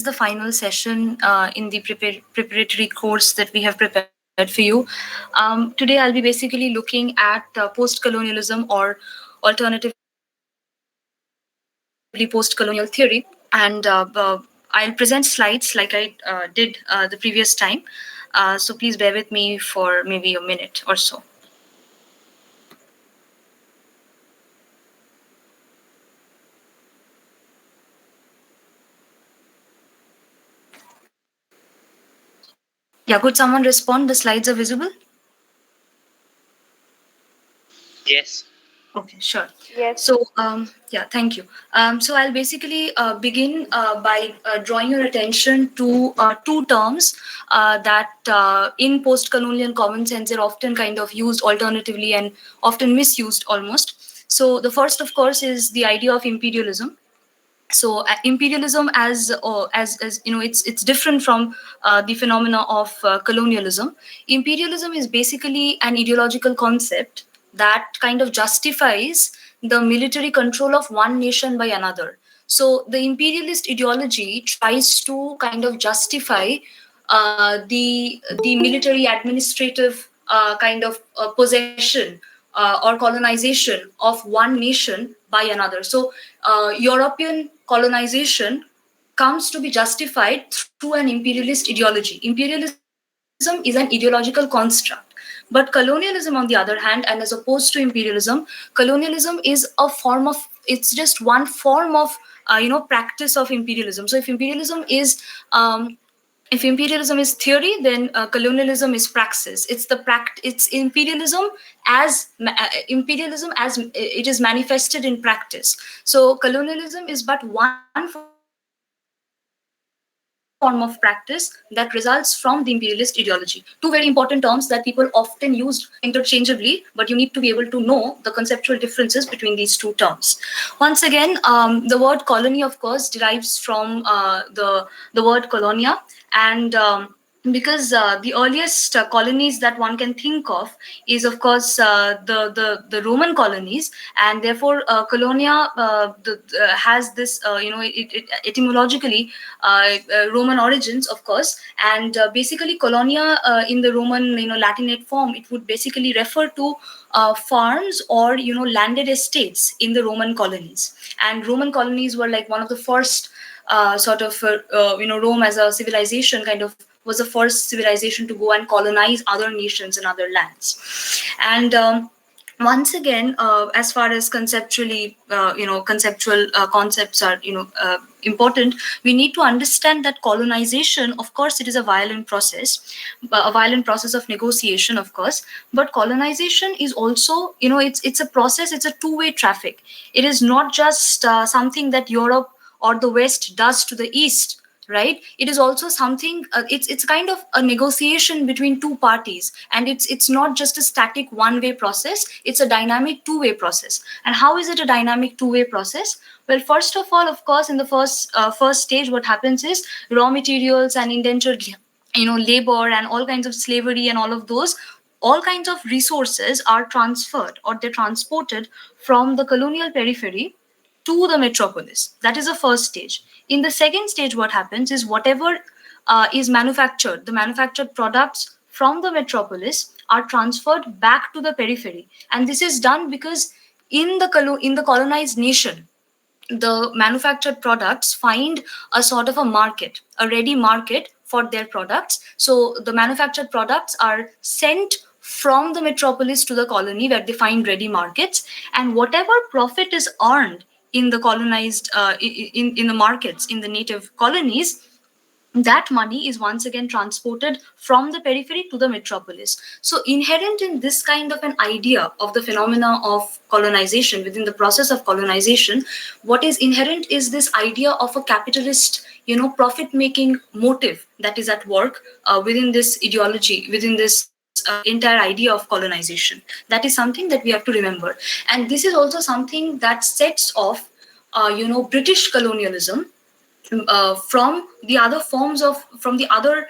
the final session in the preparatory course that we have prepared for you. Today I'll be basically looking at post-colonialism or alternatively post-colonial theory. And I'll present slides like I did the previous time. So please bear with me for maybe a minute or so. Yeah, could someone respond? The slides are visible? Yes. Okay, sure. Yes. So, yeah, thank you. So I'll basically begin by drawing your attention to two terms that in post-colonial common sense are often kind of used alternatively and often misused almost. So the first, of course, is the idea of imperialism. So imperialism as you know, it's different from the phenomena of colonialism. Imperialism is basically an ideological concept that kind of justifies the military control of one nation by another. So the imperialist ideology tries to kind of justify the military administrative kind of possession or colonization of one nation by another. So European colonization comes to be justified through an imperialist ideology. Imperialism is an ideological construct. But colonialism, on the other hand, and as opposed to imperialism, colonialism is a form of, it's just one form of, practice of imperialism. So if imperialism is theory, then colonialism is praxis. It's imperialism as it is manifested in practice. So colonialism is but one form of practice that results from the imperialist ideology. Two very important terms that people often used interchangeably, but you need to be able to know the conceptual differences between these two terms. Once again, the word colony, of course, derives from the word colonia, and because the earliest colonies that one can think of is, of course, the Roman colonies, and therefore colonia has this etymologically Roman origins, of course, and basically colonia in the Roman Latinate form, it would basically refer to farms or landed estates in the Roman colonies. And Roman colonies were like one of the first Rome as a civilization kind of was the first civilization to go and colonize other nations and other lands. And once again, as far as conceptually, conceptual concepts are, important, we need to understand that colonization, of course, it is a violent process of negotiation, of course, but colonization is also, it's a process, it's a two-way traffic. It is not just something that Europe or the West does to the East, right? It is also something, it's kind of a negotiation between two parties, and it's not just a static one-way process, it's a dynamic two-way process. And how is it a dynamic two-way process? Well, first of all, of course, in the first stage, what happens is raw materials and indentured labor and all kinds of slavery and all kinds of resources are transferred, or they're transported from the colonial periphery to the metropolis. That is the first stage. In the second stage, what happens is whatever is manufactured, the manufactured products from the metropolis are transferred back to the periphery. And this is done because in the colonized nation, the manufactured products find a sort of a market, a ready market for their products. So the manufactured products are sent from the metropolis to the colony where they find ready markets, and whatever profit is earned in the colonized in the markets in the native colonies, that money is once again transported from the periphery to the metropolis. So inherent in this kind of an idea of the phenomena of colonization, within the process of colonization, what is inherent is this idea of a capitalist profit making motive that is at work within this ideology, within this entire idea of colonization. That is something that we have to remember. And this is also something that sets off British colonialism from the other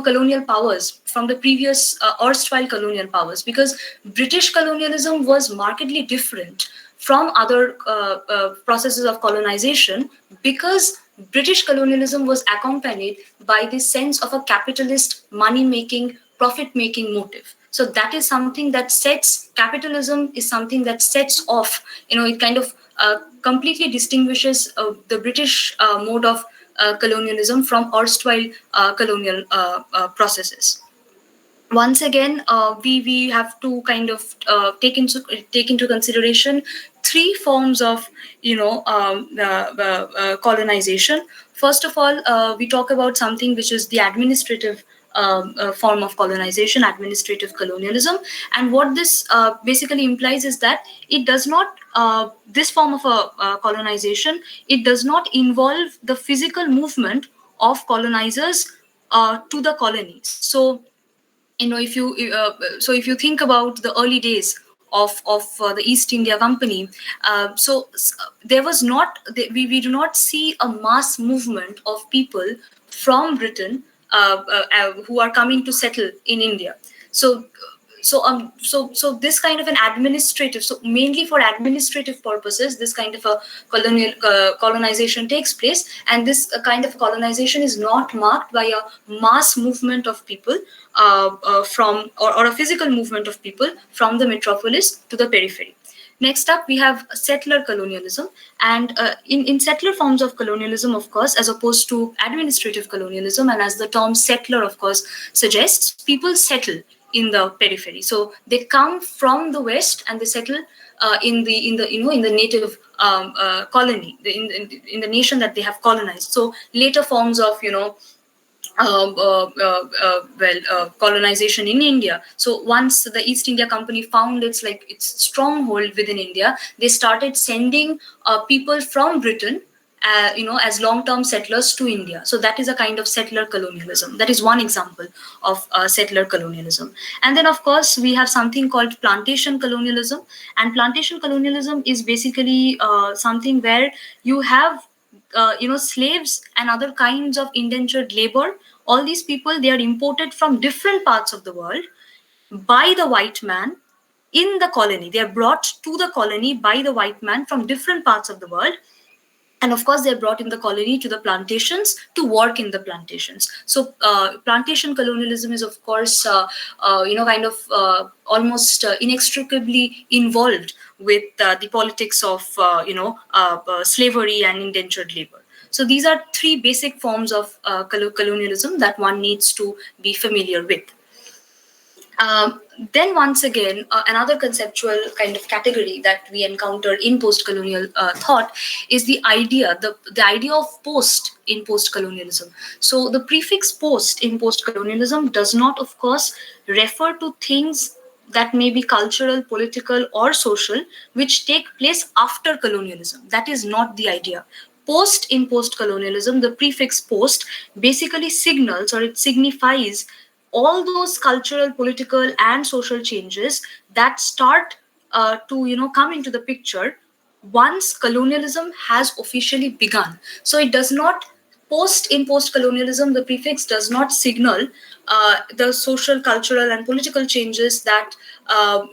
colonial powers, from the previous erstwhile colonial powers, because British colonialism was markedly different from other processes of colonization, because British colonialism was accompanied by this sense of a capitalist money-making, profit-making motive. So that is something that sets, capitalism is something that sets off, it kind of completely distinguishes the British mode of colonialism from erstwhile colonial processes. Once again, we have to kind of take into consideration three forms of colonization. First of all, we talk about something which is the administrative form of colonization, administrative colonialism, and what this basically implies is that it does not this form of a colonization, it does not involve the physical movement of colonizers to the colonies. So if you think about the early days of the East India Company, there was not we do not see a mass movement of people from Britain who are coming to settle in India. So this kind of an administrative, so mainly for administrative purposes, this kind of a colonization takes place, and this kind of colonization is not marked by a mass movement of people from or a physical movement of people from the metropolis to the periphery. Next up, we have settler colonialism. And in settler forms of colonialism, of course, as opposed to administrative colonialism, and as the term settler, of course, suggests, people settle in the periphery. So they come from the west and they settle in the native colony, in the nation that they have colonized. So later forms of colonization in India. So once the East India Company found its stronghold within India, they started sending people from Britain as long-term settlers to India. So that is a kind of settler colonialism. That is one example of settler colonialism. And then, of course, we have something called plantation colonialism. And plantation colonialism is basically something where you have slaves and other kinds of indentured labor. All these people, they are imported from different parts of the world by the white man in the colony. They are brought to the colony by the white man from different parts of the world. And of course, they're brought in the colony to the plantations to work in the plantations. So plantation colonialism is, of course, almost inextricably involved with the politics of, slavery and indentured labor. So these are three basic forms of colonialism that one needs to be familiar with. Then once again, another conceptual kind of category that we encounter in post-colonial thought is the idea of post in post-colonialism. So the prefix post in post-colonialism does not, of course, refer to things that may be cultural, political, or social, which take place after colonialism. That is not the idea. Post in post-colonialism, the prefix post basically signals, or it signifies, all those cultural, political, and social changes that start to come into the picture once colonialism has officially begun. So it does not, post in post-colonialism, the prefix does not signal the social, cultural, and political changes that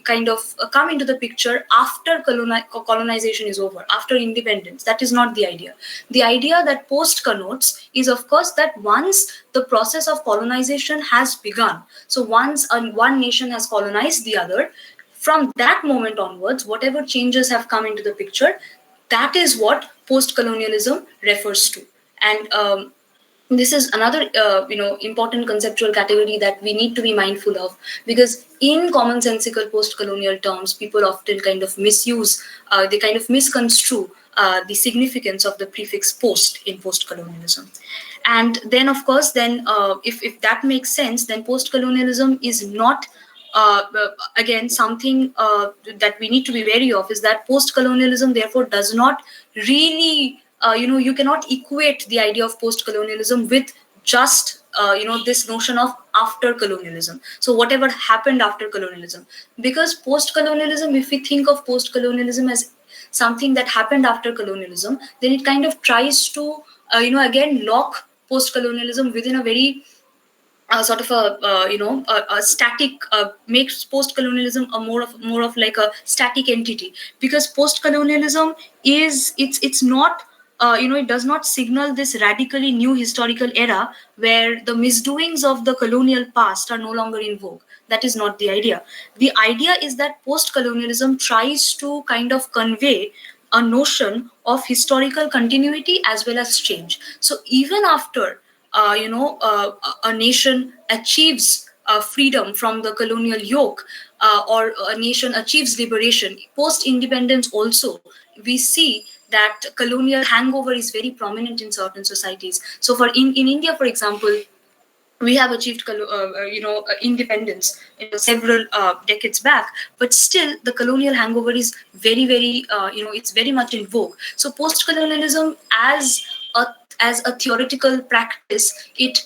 come into the picture after colonization is over, after independence. That is not the idea. The idea that post connotes is, of course, that once the process of colonization has begun, so once one nation has colonized the other, from that moment onwards, whatever changes have come into the picture, that is what post-colonialism refers to. And this is another important conceptual category that we need to be mindful of, because in commonsensical post-colonial terms, people often kind of misuse, they kind of misconstrue the significance of the prefix post in post-colonialism. And then, of course, if that makes sense, then post-colonialism is not again something that we need to be wary of, is that post-colonialism therefore does not really you cannot equate the idea of post-colonialism with just this notion of after colonialism. So whatever happened after colonialism, because post-colonialism, if we think of post-colonialism as something that happened after colonialism, then it kind of tries to again lock post-colonialism within a very sort of a static, makes post-colonialism a more of like a static entity, because post-colonialism is it's not it does not signal this radically new historical era where the misdoings of the colonial past are no longer in vogue. That is not the idea. The idea is that post-colonialism tries to kind of convey a notion of historical continuity as well as change. So even after a nation achieves freedom from the colonial yoke, or a nation achieves liberation, post-independence also, we see that colonial hangover is very prominent in certain societies. So in India, for example, we have achieved independence several decades back, but still the colonial hangover is very very it's very much in vogue. So post-colonialism a as a theoretical practice, it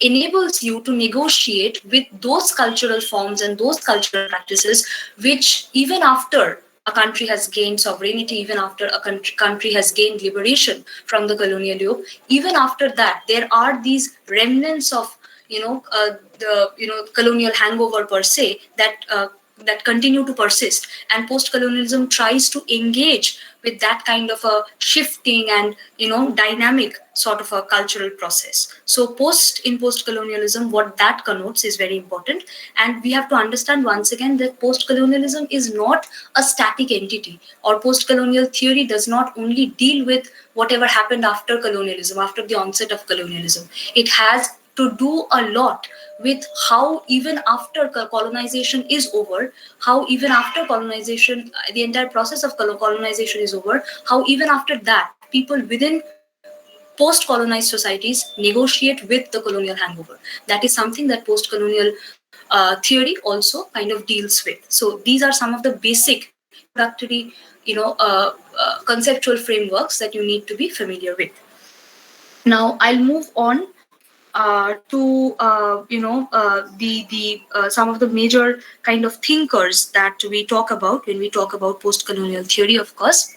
enables you to negotiate with those cultural forms and those cultural practices which, even after a country has gained sovereignty, even after a country has gained liberation from the colonial yoke, even after that, there are these remnants of the colonial hangover per se that continue to persist, and post-colonialism tries to engage with that kind of a shifting and dynamic sort of a cultural process. So post-colonialism, what that connotes is very important, and we have to understand once again that post-colonialism is not a static entity, or post-colonial theory does not only deal with whatever happened after colonialism, after the onset of colonialism. It has to do a lot with how even after colonization is over, how even after colonization, the entire process of colonization is over, how even after that, people within post-colonized societies negotiate with the colonial hangover. That is something that post-colonial theory also kind of deals with. So these are some of the basic introductory, conceptual frameworks that you need to be familiar with. Now I'll move on to some of the major kind of thinkers that we talk about when we talk about post-colonial theory. Of course,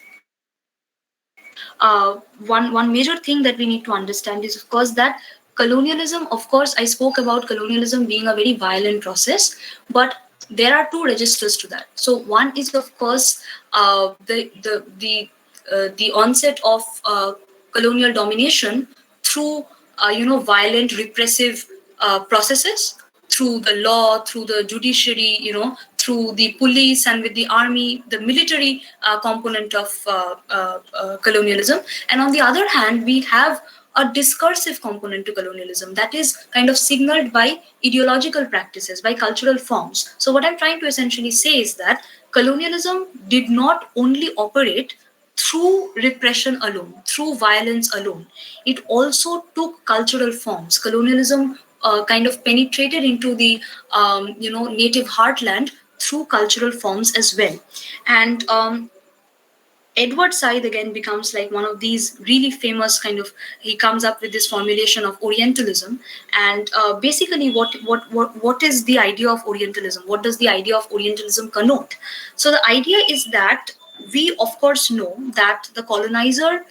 one major thing that we need to understand is, of course, that colonialism. Of course, I spoke about colonialism being a very violent process, but there are two registers to that. So one is, of course, the onset of colonial domination through violent repressive processes, through the law, through the judiciary, through the police, and with the army, the military component of colonialism. And on the other hand, we have a discursive component to colonialism that is kind of signaled by ideological practices, by cultural forms. So what I'm trying to essentially say is that colonialism did not only operate through repression alone, through violence alone. It also took cultural forms. Colonialism kind of penetrated into the native heartland through cultural forms as well. And Edward Said again becomes like one of these really famous kind of, he comes up with this formulation of Orientalism. And basically what is the idea of Orientalism? What does the idea of Orientalism connote? So the idea is that we of course know that the colonizer,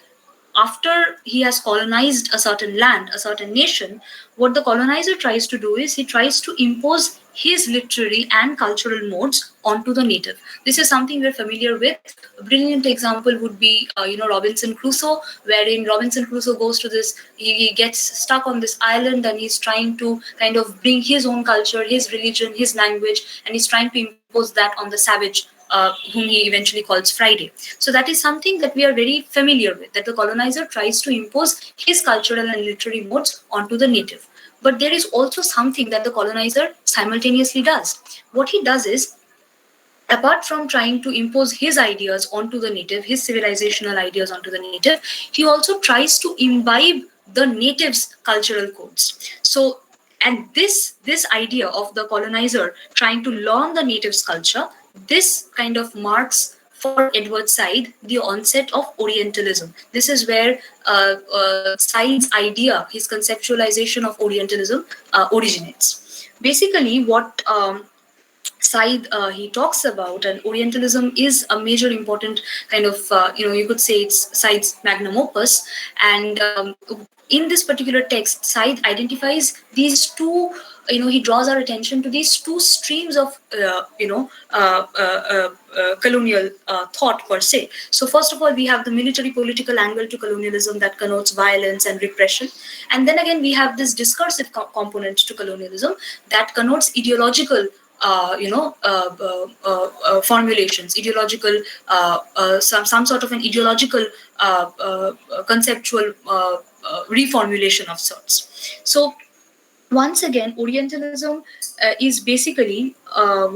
after he has colonized a certain land, a certain nation, what the colonizer tries to do is he tries to impose his literary and cultural modes onto the native. This is something we're familiar with. A brilliant example would be, Robinson Crusoe, wherein Robinson Crusoe goes to this, he gets stuck on this island and he's trying to kind of bring his own culture, his religion, his language, and he's trying to impose that on the savage, whom he eventually calls Friday. So that is something that we are very familiar with, that the colonizer tries to impose his cultural and literary modes onto the native. But there is also something that the colonizer simultaneously does. What he does is, apart from trying to impose his ideas onto the native, his civilizational ideas onto the native, he also tries to imbibe the native's cultural codes. So, and this idea of the colonizer trying to learn the native's culture, this kind of marks for Edward Said the onset of Orientalism. This is where Said's idea, his conceptualization of Orientalism originates. Basically, what Said he talks about, and Orientalism is a major important kind of, you could say it's Said's magnum opus. And in this particular text, Said identifies these two, he draws our attention to these two streams of, colonial thought per se. So first of all, we have the military political angle to colonialism that connotes violence and repression. And then again, we have this discursive component to colonialism that connotes ideological formulations, ideological, some sort of an ideological conceptual reformulation of sorts. So once again, Orientalism is basically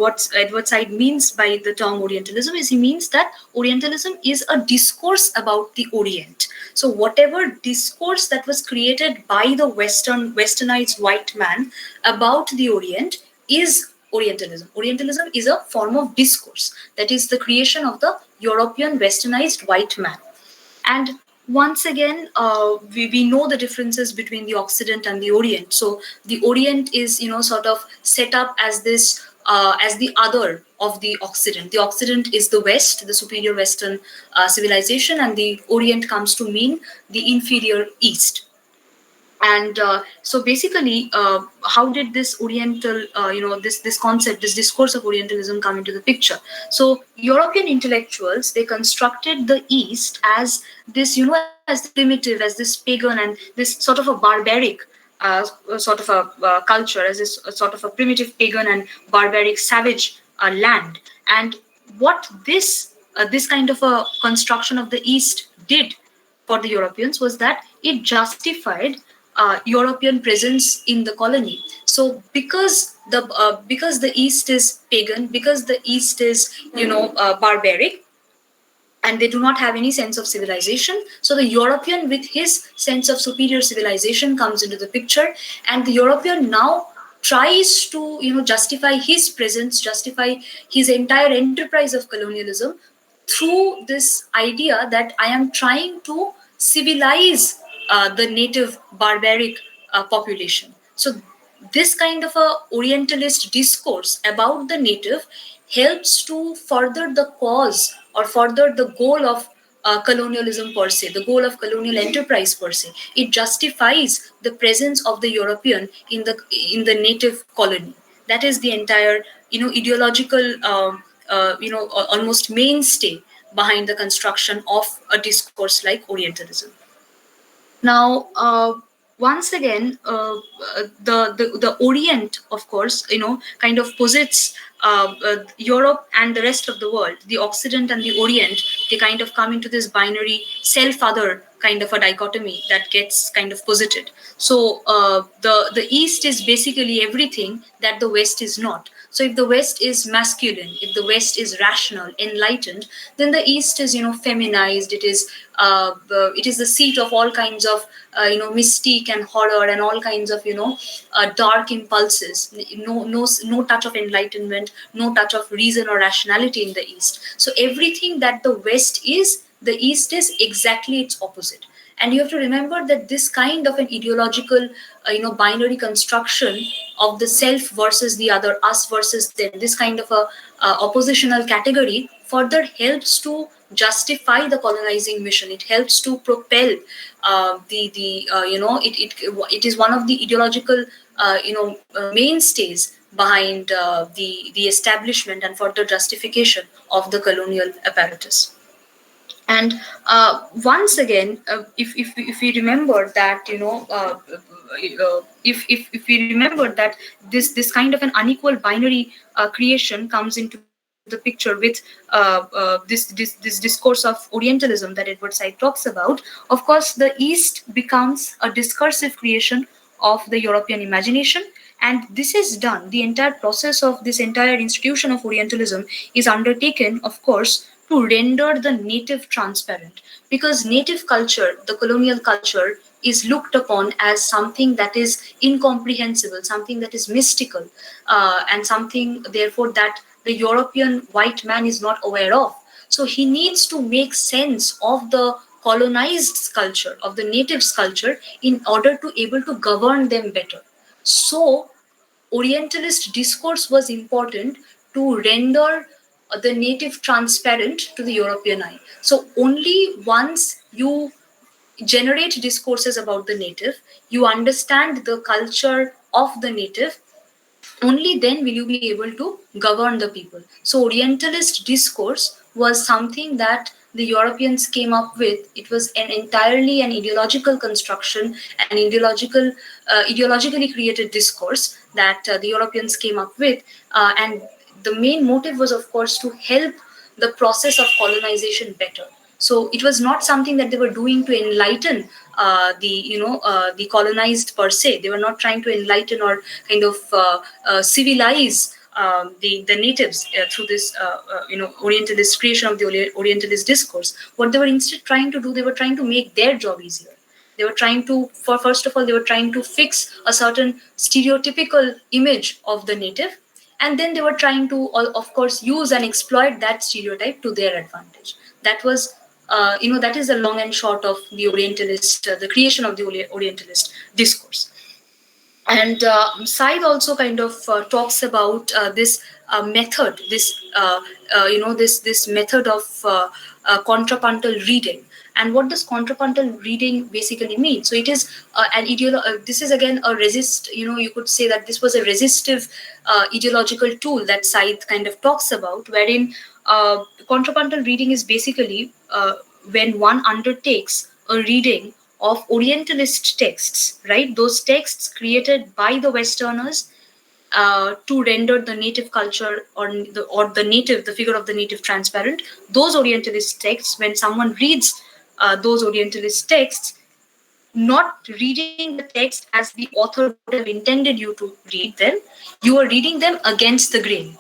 what Edward Said means by the term Orientalism is he means that Orientalism is a discourse about the Orient. So whatever discourse that was created by the westernized white man about the Orient is Orientalism. Orientalism is a form of discourse that is the creation of the European westernized white man. And once again, we know the differences between the Occident and the Orient. So the Orient is, sort of set up as this, as the other of the Occident. The Occident is the West, the superior Western civilization, and the Orient comes to mean the inferior East. And so basically, how did this Oriental, this concept, this discourse of Orientalism come into the picture? So European intellectuals, they constructed the East as this, as primitive, as this pagan, and this sort of a barbaric sort of a culture, as this sort of a primitive pagan and barbaric savage land. And what this kind of a construction of the East did for the Europeans was that it justified European presence in the colony. So because the East is pagan, because the East is barbaric, and they do not have any sense of civilization, so the European with his sense of superior civilization comes into the picture, and the European now tries to justify his presence, justify his entire enterprise of colonialism through this idea that I am trying to civilize the native barbaric population. So this kind of a Orientalist discourse about the native helps to further the cause or further the goal of colonialism per se, the goal of colonial enterprise per se. It justifies the presence of the European in the native colony. That is the entire ideological almost mainstay behind the construction of a discourse like Orientalism. Now, once again, the Orient, of course, kind of posits Europe and the rest of the world. The Occident and the Orient, they kind of come into this binary self-other kind of a dichotomy that gets kind of posited. So the East is basically everything that the West is not. So if the West is masculine, if the West is rational, enlightened, then the East is feminized. It is the seat of all kinds of mystique and horror and all kinds of dark impulses. No touch of enlightenment, no touch of reason or rationality in the East. So everything that the West is, the East is exactly its opposite. And you have to remember that this kind of an ideological, binary construction of the self versus the other, us versus them, this kind of a oppositional category further helps to justify the colonizing mission. It helps to propel it is one of the ideological mainstays behind the establishment and further justification of the colonial apparatus. And once again, if we remember that if we remember that this kind of an unequal binary creation comes into the picture with this discourse of Orientalism that Edward Said talks about, of course, the East becomes a discursive creation of the European imagination. And this is done, the entire process of this entire institution of Orientalism is undertaken, of course, to render the native transparent. Because native culture, the colonial culture, is looked upon as something that is incomprehensible, something that is mystical, and something, therefore, that the European white man is not aware of. So he needs to make sense of the colonized culture, of the natives' culture, in order to able to govern them better. So Orientalist discourse was important to render the native transparent to the European eye. So only once you generate discourses about the native, you understand the culture of the native, only then will you be able to govern the people. So Orientalist discourse was something that the Europeans came up with. It was an entirely an ideological construction, an ideologically created discourse that the Europeans came up with, and the main motive was, of course, to help the process of colonization better. So it was not something that they were doing to enlighten the colonized per se. They were not trying to enlighten or kind of civilize the natives through this Orientalist creation of the Orientalist discourse. What they were instead trying to do, they were trying to make their job easier. They were trying to, first of all, they were trying to fix a certain stereotypical image of the native, and then they were trying to, of course, use and exploit that stereotype to their advantage. That was that is the long and short of the Orientalist, the creation of the Orientalist discourse. And Said also kind of talks about this method, this method of contrapuntal reading. And what does contrapuntal reading basically mean? So it is this is again a you could say that this was a resistive ideological tool that Said kind of talks about, wherein contrapuntal reading is basically when one undertakes a reading of Orientalist texts, right? Those texts created by the Westerners to render the native culture or the figure of the native transparent. Those Orientalist texts, when someone reads those Orientalist texts, not reading the text as the author would have intended you to read them, you are reading them against the grain.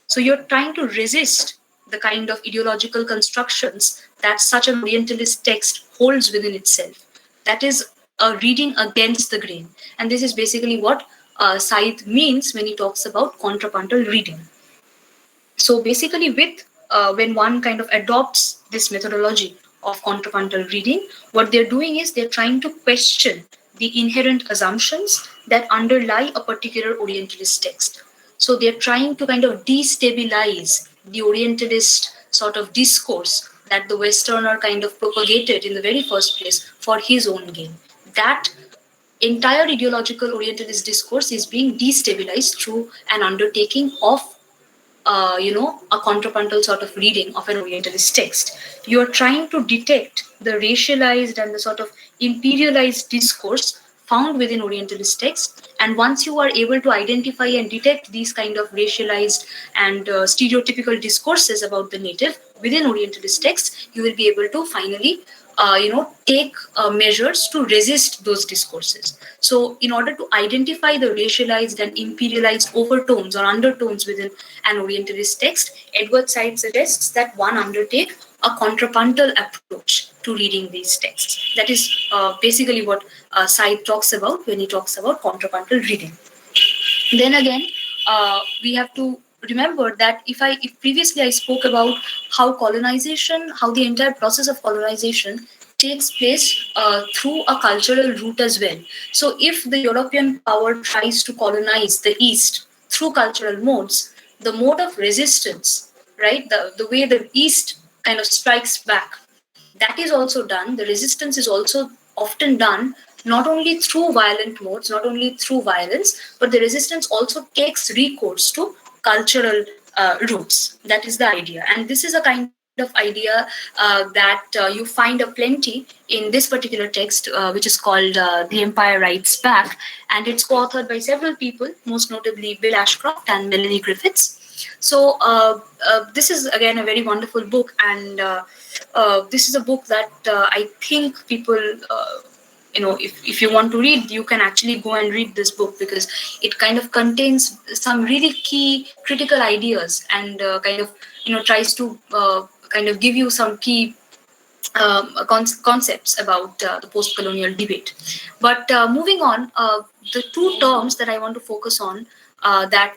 So you're trying to resist the kind of ideological constructions that such an Orientalist text holds within itself. That is a reading against the grain. And this is basically what Said means when he talks about contrapuntal reading. So basically, when one kind of adopts this methodology of contrapuntal reading, what they're doing is they're trying to question the inherent assumptions that underlie a particular Orientalist text. So they're trying to kind of destabilize the Orientalist sort of discourse that the Westerner kind of propagated in the very first place for his own gain. That entire ideological Orientalist discourse is being destabilized through an undertaking of a contrapuntal sort of reading of an Orientalist text. You are trying to detect the racialized and the sort of imperialized discourse found within Orientalist texts. And once you are able to identify and detect these kind of racialized and stereotypical discourses about the native within Orientalist texts, you will be able to finally take measures to resist those discourses. So in order to identify the racialized and imperialized overtones or undertones within an Orientalist text, Edward Said suggests that one undertake a contrapuntal approach to reading these texts. That is basically what Said talks about when he talks about contrapuntal reading. Then again, we have to remember that if previously I spoke about how the entire process of colonization takes place through a cultural route as well. So if the European power tries to colonize the East through cultural modes, the mode of resistance, right, the way the East kind of strikes back, that is also done. The resistance is also often done not only through violent modes, not only through violence, but the resistance also takes recourse to cultural roots. That is the idea. And this is a kind of idea that you find a plenty in this particular text, which is called The Empire Writes Back. And it's co-authored by several people, most notably Bill Ashcroft and Melanie Griffiths. So this is again a very wonderful book, and this is a book that I think people, if you want to read, you can actually go and read this book, because it kind of contains some really key critical ideas and kind of tries to kind of give you some key concepts about the post-colonial debate. But moving on, the two terms that I want to focus on that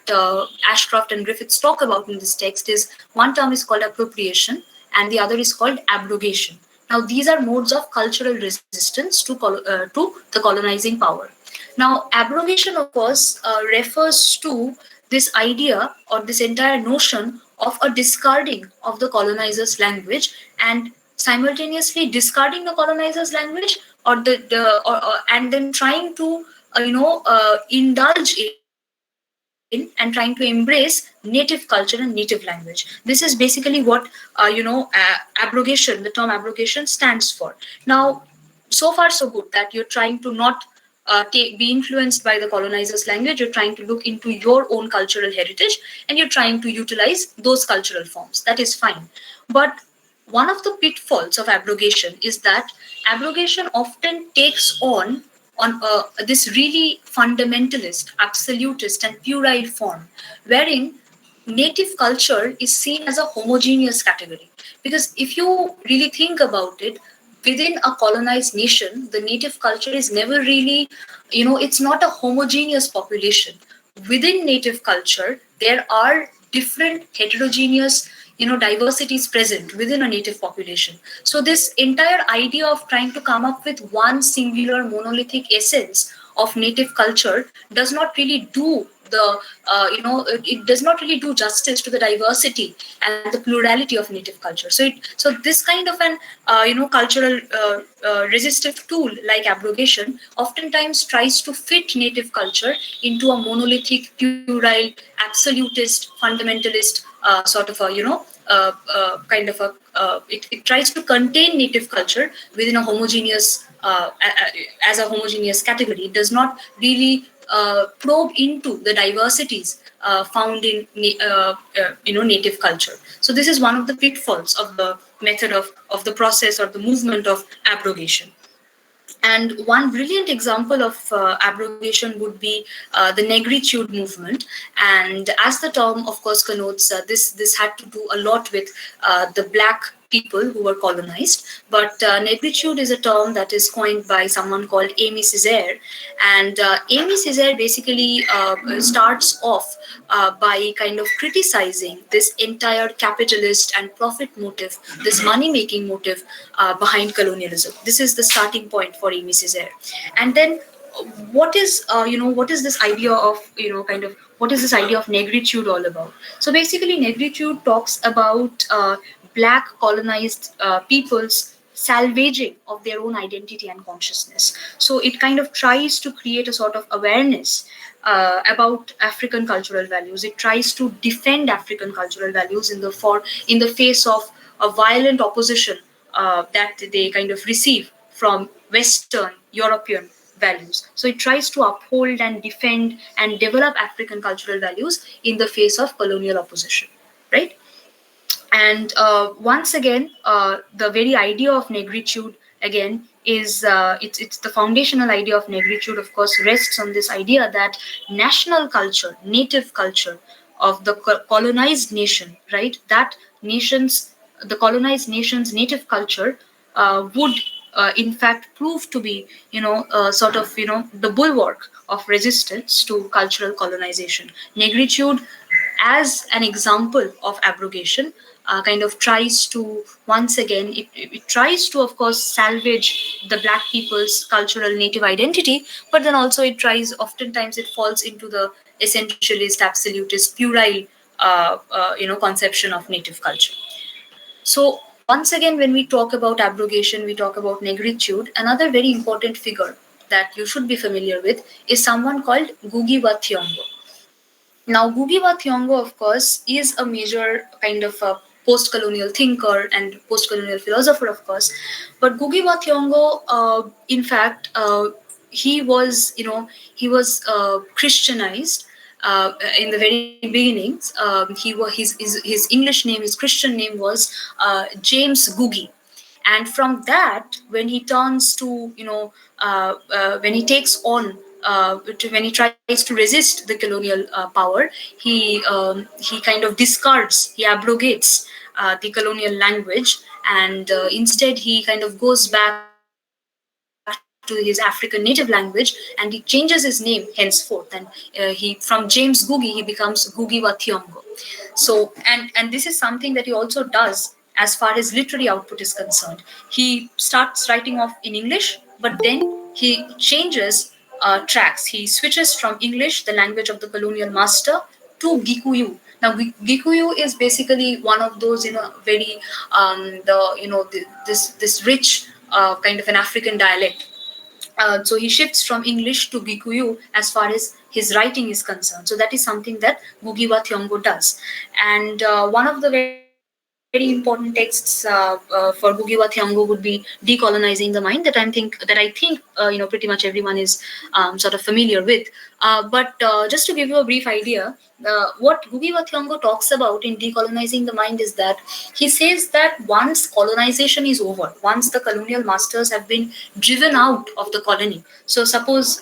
Ashcroft and Griffiths talk about in this text is, one term is called appropriation and the other is called abrogation. Now, these are modes of cultural resistance to the colonizing power. Now, abrogation, of course, refers to this idea or this entire notion of a discarding of the colonizer's language, and simultaneously discarding the colonizer's language, or and then trying to indulge in and trying to embrace native culture and native language. This is basically what abrogation, the term abrogation, stands for. Now, so far so good that you're trying to not be influenced by the colonizer's language. You're trying to look into your own cultural heritage, and you're trying to utilize those cultural forms. That is fine. But one of the pitfalls of abrogation is that abrogation often takes on this really fundamentalist, absolutist, and puerile form, wherein native culture is seen as a homogeneous category. Because if you really think about it, within a colonized nation, the native culture is never really, it's not a homogeneous population. Within native culture, there are different heterogeneous diversities present within a native population. So this entire idea of trying to come up with one singular monolithic essence of native culture does not really do it does not really do justice to the diversity and the plurality of native culture. So this kind of an cultural resistive tool like abrogation oftentimes tries to fit native culture into a monolithic, puerile, absolutist, fundamentalist sort of a kind of a it tries to contain native culture within a homogeneous as a homogeneous category. It does not really probe into the diversities found in native culture. So this is one of the pitfalls of the method of the process or the movement of abrogation. And one brilliant example of abrogation would be the Negritude movement. And as the term, of course, connotes, this had to do a lot with the Black people who were colonized. But Negritude is a term that is coined by someone called Amy Césaire. And Amy Césaire basically starts off by kind of criticizing this entire capitalist and profit motive, this money-making motive behind colonialism. This is the starting point for Amy Césaire. And then what is this idea of what is this idea of negritude all about? So basically, negritude talks about Black colonized people's salvaging of their own identity and consciousness. So it kind of tries to create a sort of awareness about African cultural values. It tries to defend African cultural values in the face of a violent opposition that they kind of receive from Western European values. So it tries to uphold and defend and develop African cultural values in the face of colonial opposition, right? And once again, the very idea of negritude again is it's the foundational idea of negritude, of course, rests on this idea that national culture, native culture of the colonized nation, right? That the colonized nation's native culture would in fact prove to be the bulwark of resistance to cultural colonization. Negritude, as an example of abrogation, kind of tries to once again it tries to, of course, salvage the Black people's cultural native identity, but then also oftentimes it falls into the essentialist, absolutist, puerile conception of native culture. So once again, when we talk about abrogation, we talk about negritude. Another very important figure that you should be familiar with is someone called Ngugi wa Thiong'o. Now, Ngugi wa Thiong'o, of course, is a major kind of a post-colonial thinker and post-colonial philosopher, of course. But Ngugi wa Thiong'o, in fact, he was Christianized in the very beginnings. His English name, his Christian name was James Ngugi. And from that, when he turns to, when he takes on, when he tries to resist the colonial power, he kind of discards, he abrogates the colonial language, and instead he kind of goes back to his African native language, and he changes his name henceforth. And from James Ngugi, he becomes Ngugi wa Thiong'o. So, and this is something that he also does as far as literary output is concerned. He starts writing off in English, but then he changes tracks. He switches from English, the language of the colonial master, to Gikuyu. Now, Gikuyu is basically one of those, very this rich kind of an African dialect. So he shifts from English to Gikuyu as far as his writing is concerned. So that is something that Ngugi wa Thiong'o does. And one of the very important texts for Ngugi wa Thiong'o would be Decolonizing the Mind, that I think pretty much everyone is sort of familiar with. But just to give you a brief idea, what Ngugi wa Thiong'o talks about in Decolonizing the Mind is that he says that once colonization is over, once the colonial masters have been driven out of the colony. So suppose,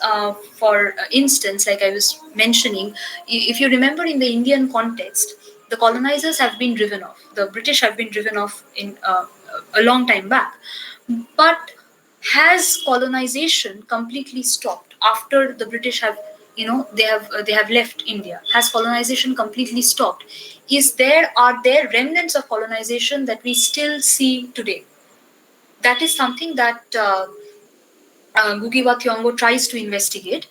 for instance, like I was mentioning, if you remember in the Indian context, the colonizers have been driven off. The British have been driven off in a long time back. But has colonization completely stopped after the British have, they have left India? Has colonization completely stopped? Are there remnants of colonization that we still see today? That is something that Ngugi wa Thiong'o tries to investigate.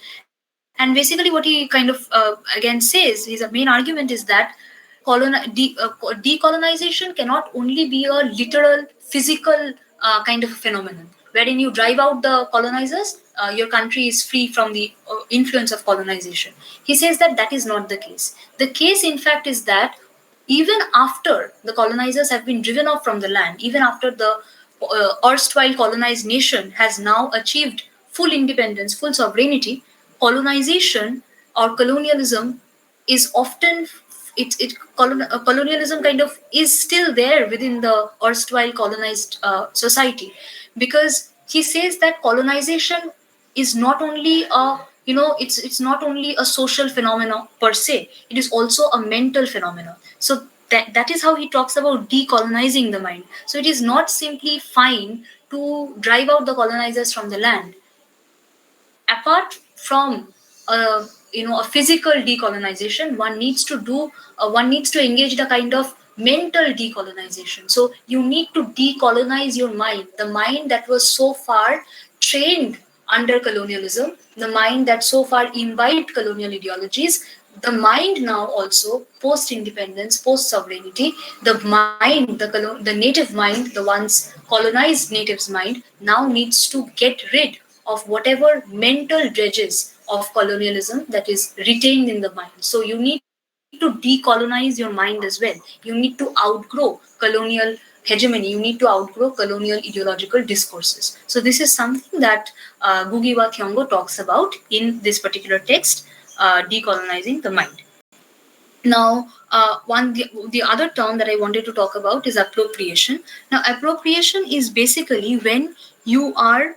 And basically, what he kind of again says, his main argument is that decolonization cannot only be a literal, physical kind of phenomenon, wherein you drive out the colonizers, your country is free from the influence of colonization. He says that that is not the case. The case, in fact, is that even after the colonizers have been driven off from the land, even after the erstwhile colonized nation has now achieved full independence, full sovereignty, colonization or colonialism is often colonialism kind of is still there within the erstwhile colonized society, because he says that colonization is not only a, it's not only a social phenomenon per se, it is also a mental phenomenon. So that is how he talks about decolonizing the mind. So it is not simply fine to drive out the colonizers from the land. Apart from a physical decolonization, one needs to engage in a kind of mental decolonization. So you need to decolonize your mind, the mind that was so far trained under colonialism, the mind that so far imbibed colonial ideologies, the mind now also post independence, post sovereignty, the mind, the native mind, the once colonized native's mind now needs to get rid of whatever mental dredges of colonialism that is retained in the mind. So you need to decolonize your mind as well. You need to outgrow colonial hegemony. You need to outgrow colonial ideological discourses. So this is something that Ngugi wa Thiong'o talks about in this particular text, Decolonizing the Mind. Now, the other term that I wanted to talk about is appropriation. Now, appropriation is basically when you are,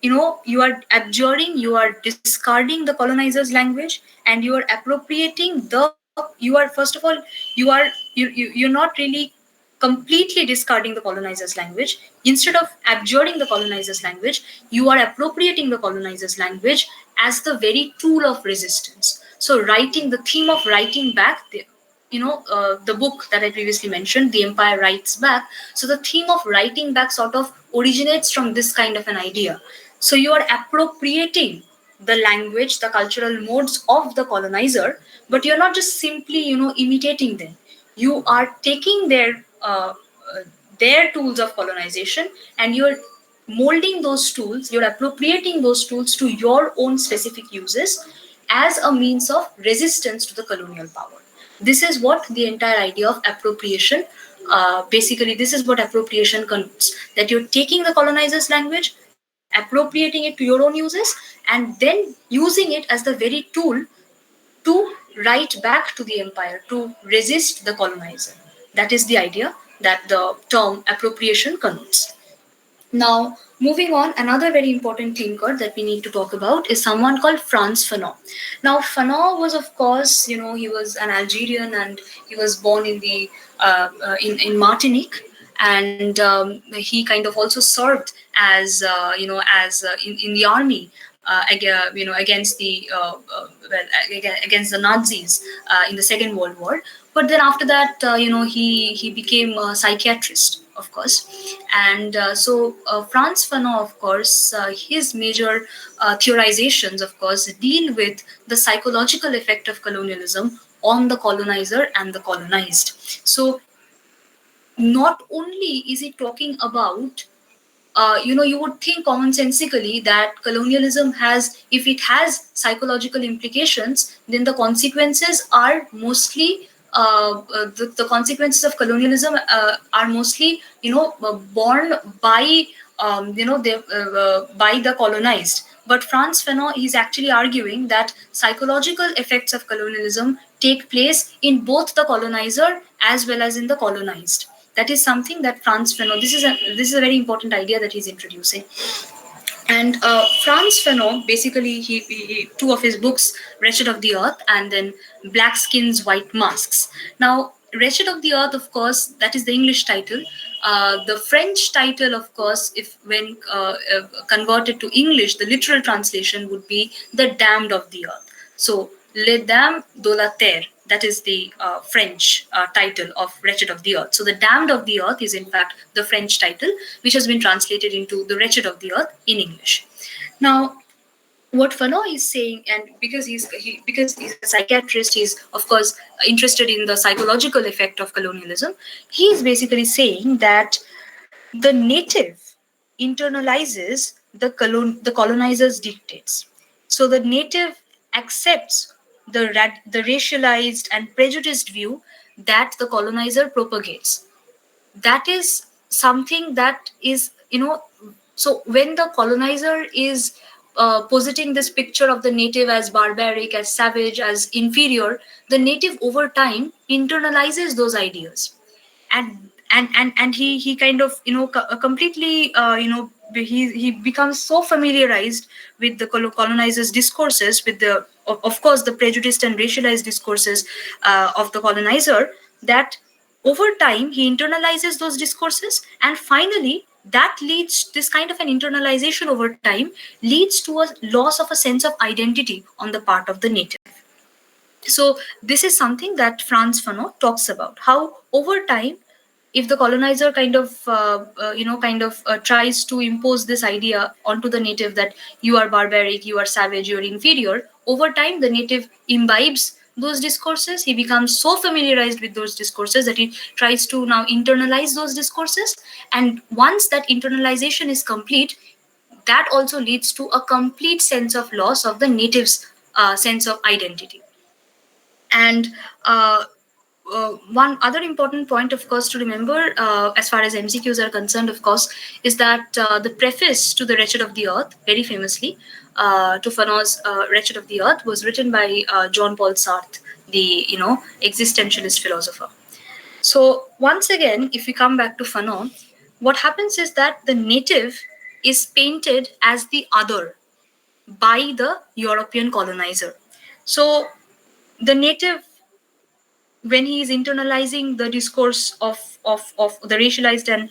you are abjuring, you are discarding the colonizer's language, and you are appropriating you are, first of all, you're not really completely discarding the colonizer's language. Instead of abjuring the colonizer's language, you are appropriating the colonizer's language as the very tool of resistance. So writing, the theme of writing back, the book that I previously mentioned, The Empire Writes Back. So the theme of writing back sort of originates from this kind of an idea. So you are appropriating the language, the cultural modes of the colonizer, but you're not just simply, imitating them. You are taking their tools of colonization, and you're molding those tools, you're appropriating those tools to your own specific uses as a means of resistance to the colonial power. This is what the entire idea of appropriation, basically, this is what appropriation connotes, that you're taking the colonizer's language, appropriating it to your own uses, and then using it as the very tool to write back to the empire, to resist the colonizer. That is the idea that the term appropriation connotes. Now, moving on, another very important thinker that we need to talk about is someone called Franz Fano. Now, Fano was, of course, he was an Algerian, and he was born in the in Martinique, and he kind of also served as in the army. Against the against the Nazis in the Second World War. But then after that, he became a psychiatrist, of course. And Franz Fanon, of course, his major theorizations, of course, deal with the psychological effect of colonialism on the colonizer and the colonized. So not only is it talking about you would think commonsensically that colonialism has, if it has psychological implications, then the consequences are mostly the consequences of colonialism are mostly borne by by the colonized. But Franz Fano is actually arguing that psychological effects of colonialism take place in both the colonizer as well as in the colonized. That is something that Franz Fanon, this is a very important idea that he's introducing. And Franz Fanon, basically, two of his books, Wretched of the Earth and then Black Skins, White Masks. Now, Wretched of the Earth, of course, that is the English title. The French title, of course, if when converted to English, the literal translation would be The Damned of the Earth. So, Les Dames de la Terre, that is the French title of Wretched of the Earth. So the Damned of the Earth is in fact the French title, which has been translated into the Wretched of the Earth in English. Now, what Fano is saying, and because he's a psychiatrist, he's of course interested in the psychological effect of colonialism. He's basically saying that the native internalizes the colonizer's dictates. So the native accepts the racialized and prejudiced view that the colonizer propagates. That is something that is, so when the colonizer is positing this picture of the native as barbaric, as savage, as inferior, the native over time internalizes those ideas. And he kind of completely he becomes so familiarized with the colonizers' discourses, with the of course the prejudiced and racialized discourses of the colonizer, that over time he internalizes those discourses, and finally that leads, this kind of an internalization over time leads to a loss of a sense of identity on the part of the native. So this is something that Franz Fanon talks about, how over time, if the colonizer kind of tries to impose this idea onto the native that you are barbaric, you are savage, you are inferior, over time the native imbibes those discourses. He becomes so familiarized with those discourses that he tries to now internalize those discourses, and once that internalization is complete, that also leads to a complete sense of loss of the native's sense of identity. And one other important point, of course, to remember as far as MCQs are concerned, of course, is that the preface to The Wretched of the Earth, very famously, to Fanon's Wretched of the Earth, was written by Jean Paul Sartre, the existentialist philosopher. So once again, if we come back to Fanon, what happens is that the native is painted as the other by the European colonizer. So the native, when he is internalizing the discourse of the racialized and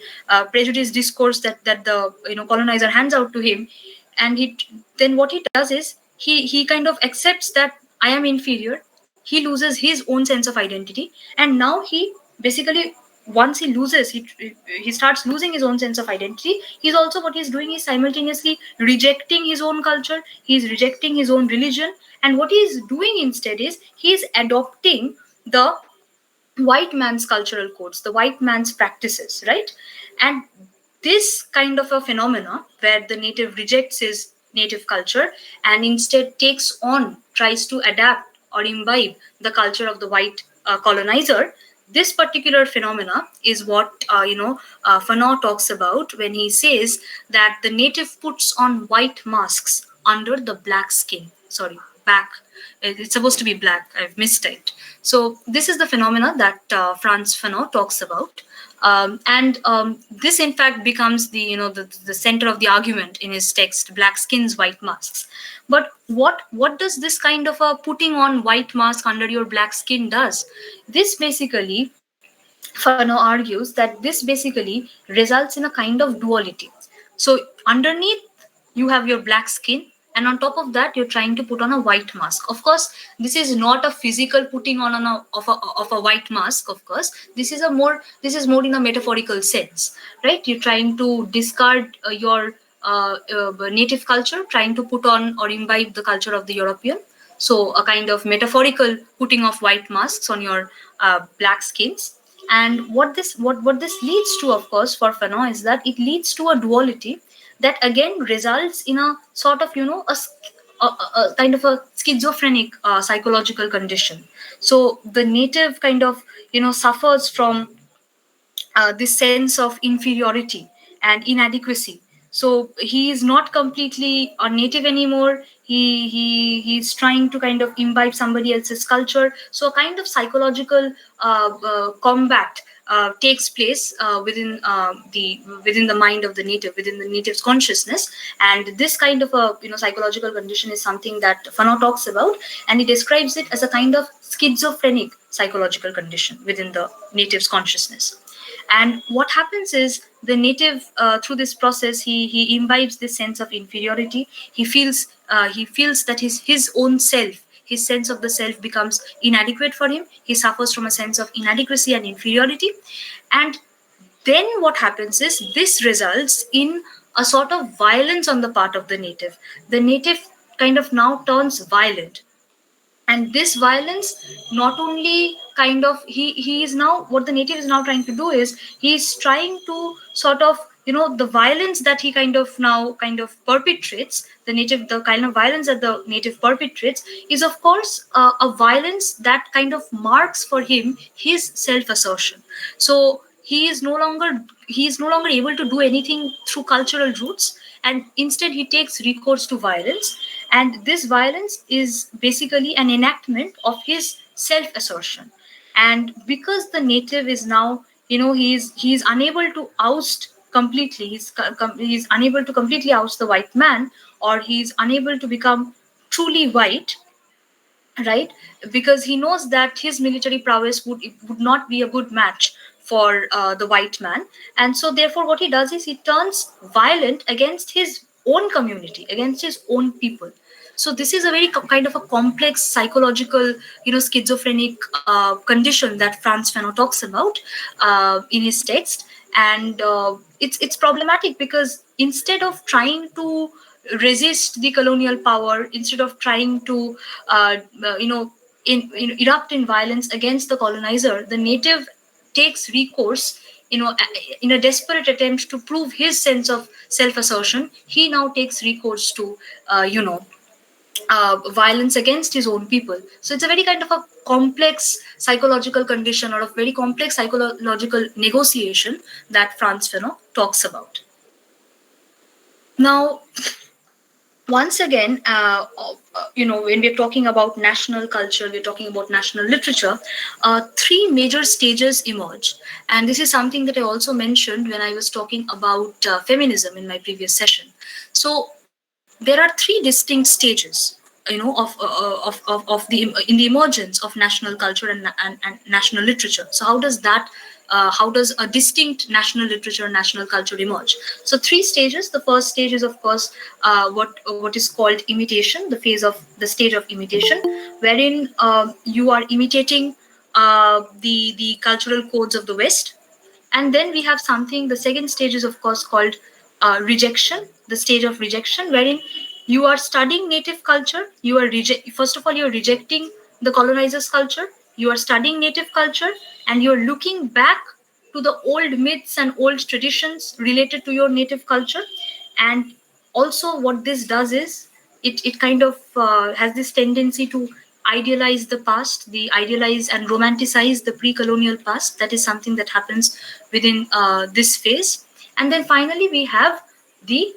prejudiced discourse that the colonizer hands out to him, and then what he does is he kind of accepts that I am inferior. He loses his own sense of identity, and now he basically, once he starts losing his own sense of identity, he's also, what he's doing is simultaneously rejecting his own culture, he's rejecting his own religion, and what he's doing instead is he's adopting the white man's cultural codes, the white man's practices, right? And this kind of a phenomena where the native rejects his native culture and instead tries to adapt or imbibe the culture of the white colonizer, this particular phenomena is what Fanon talks about when he says that the native puts on white masks under the black skin. It's supposed to be black. I've mistyped. So this is the phenomena that Franz Fanon talks about. This in fact becomes the center of the argument in his text, Black Skins, White Masks. But what does this kind of a putting on white mask under your black skin does? This basically, Fano argues that this basically results in a kind of duality. So underneath you have your black skin, and on top of that you're trying to put on a white mask. Of course, this is not a physical putting on of a white mask. Of course, this is more in a metaphorical sense, right? You're trying to discard your native culture, trying to put on or imbibe the culture of the European. So a kind of metaphorical putting of white masks on your black skins. And what this leads to, of course, for Fanon is that it leads to a duality that again results in a sort of a kind of a schizophrenic psychological condition. So the native kind of suffers from this sense of inferiority and inadequacy. So he is not completely a native anymore. He's trying to kind of imbibe somebody else's culture. So a kind of psychological combat takes place within the mind of the native, within the native's consciousness. And this kind of a psychological condition is something that Fanon talks about, and he describes it as a kind of schizophrenic psychological condition within the native's consciousness. And what happens is the native, through this process, he imbibes this sense of inferiority. He feels that his own self, his sense of the self becomes inadequate for him. He suffers from a sense of inadequacy and inferiority. And then what happens is this results in a sort of violence on the part of the native. The native kind of now turns violent. And this violence not only kind of he is now, what the native is now trying to do is he's trying to sort of the violence that he kind of perpetrates, the kind of violence that the native perpetrates is of course a violence that kind of marks for him his self assertion. So he is no longer able to do anything through cultural roots, and instead he takes recourse to violence. And this violence is basically an enactment of his self assertion. And because the native is now he's unable to oust completely, he's unable to completely oust the white man, or he's unable to become truly white, right? Because he knows that his military prowess would not be a good match for the white man. And so therefore what he does is he turns violent against his own community, against his own people. So this is a very kind of a complex psychological schizophrenic condition that Franz Fano talks about in his text. And it's problematic because instead of trying to resist the colonial power, instead of trying to erupt in violence against the colonizer, the native takes recourse, in a desperate attempt to prove his sense of self-assertion. He now takes recourse to violence against his own people. So it's a very kind of a complex psychological condition, or a very complex psychological negotiation that Franz Fanon talks about. Now, once again, when we're talking about national culture, we're talking about national literature, three major stages emerge. And this is something that I also mentioned when I was talking about feminism in my previous session. So there are three distinct stages, in the emergence of national culture and national literature. So how does a distinct national literature and national culture emerge? So three stages. The first stage is, of course, what is called imitation, the stage of imitation, wherein you are imitating the cultural codes of the West. And then we have the second stage is, of course, called rejection, the stage of rejection, wherein you are studying native culture. First of all, you're rejecting the colonizer's culture. You are studying native culture, and you're looking back to the old myths and old traditions related to your native culture. And also what this does is it kind of has this tendency to idealize the past, the idealize and romanticize the pre-colonial past. That is something that happens within this phase. And then finally we have the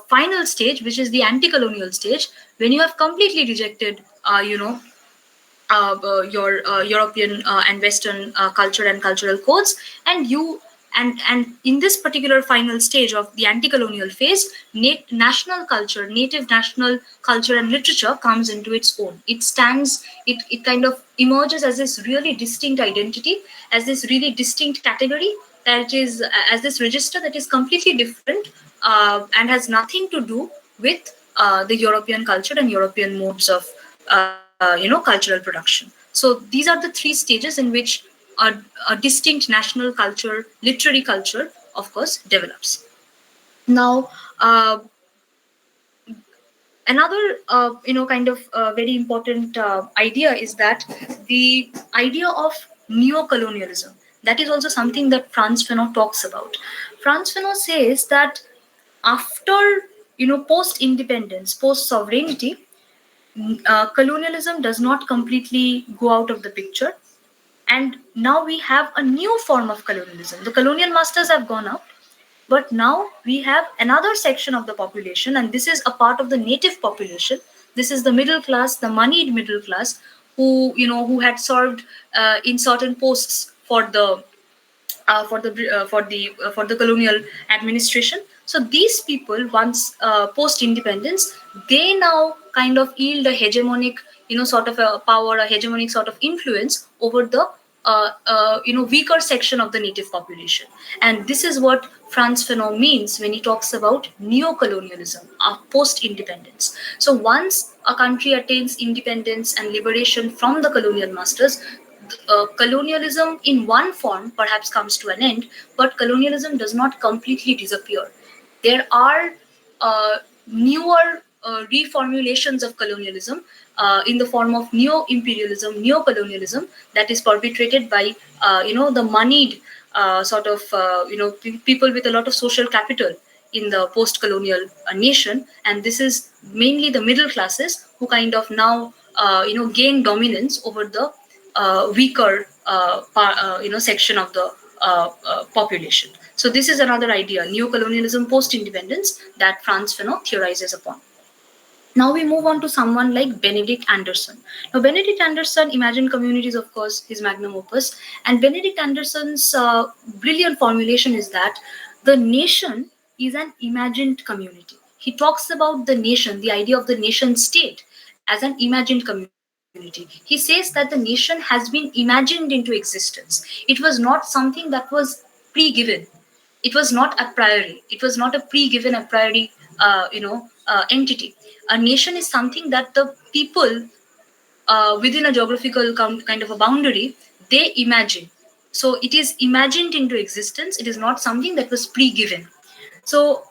final stage, which is the anti-colonial stage, when you have completely rejected your European and Western culture and cultural codes, and in this particular final stage of the anti-colonial phase, national culture, native national culture and literature comes into its own. It stands, it kind of emerges as this really distinct identity, as this really distinct category, that is as this register that is completely different and has nothing to do with the European culture and European modes of cultural production. So these are the three stages in which a distinct national culture, literary culture, of course, develops. Now, Another, kind of very important idea is that the idea of neo-colonialism. That is also something that Franz Fano talks about. Franz Fano says that after, post-independence, post-sovereignty, colonialism does not completely go out of the picture. And now we have a new form of colonialism. The colonial masters have gone out, but now we have another section of the population, and this is a part of the native population. This is the middle class, the moneyed middle class, who had served in certain posts for the colonial administration. So these people, once post independence, they now kind of yield a hegemonic, sort of a power, a hegemonic sort of influence over the weaker section of the native population. And this is what Franz Fanon means when he talks about neo-colonialism, post-independence. So once a country attains independence and liberation from the colonial masters, colonialism in one form perhaps comes to an end, but colonialism does not completely disappear. There are newer reformulations of colonialism in the form of neo-imperialism, neo-colonialism, that is perpetrated by the moneyed people with a lot of social capital in the post-colonial nation, and this is mainly the middle classes who kind of now gain dominance over the weaker section of the population. So this is another idea, neo-colonialism post-independence, that Franz Fanon theorizes upon. Now we move on to someone like Benedict Anderson. Now Benedict Anderson, Imagined Communities, of course, his magnum opus, and Benedict Anderson's brilliant formulation is that the nation is an imagined community. He talks about the nation, the idea of the nation state, as an imagined community. He says that the nation has been imagined into existence. It was not something that was pre-given. It was not a priori. It was not a pre-given, a priori, entity. A nation is something that the people within a geographical kind of a boundary, they imagine. So it is imagined into existence. It is not something that was pre-given. So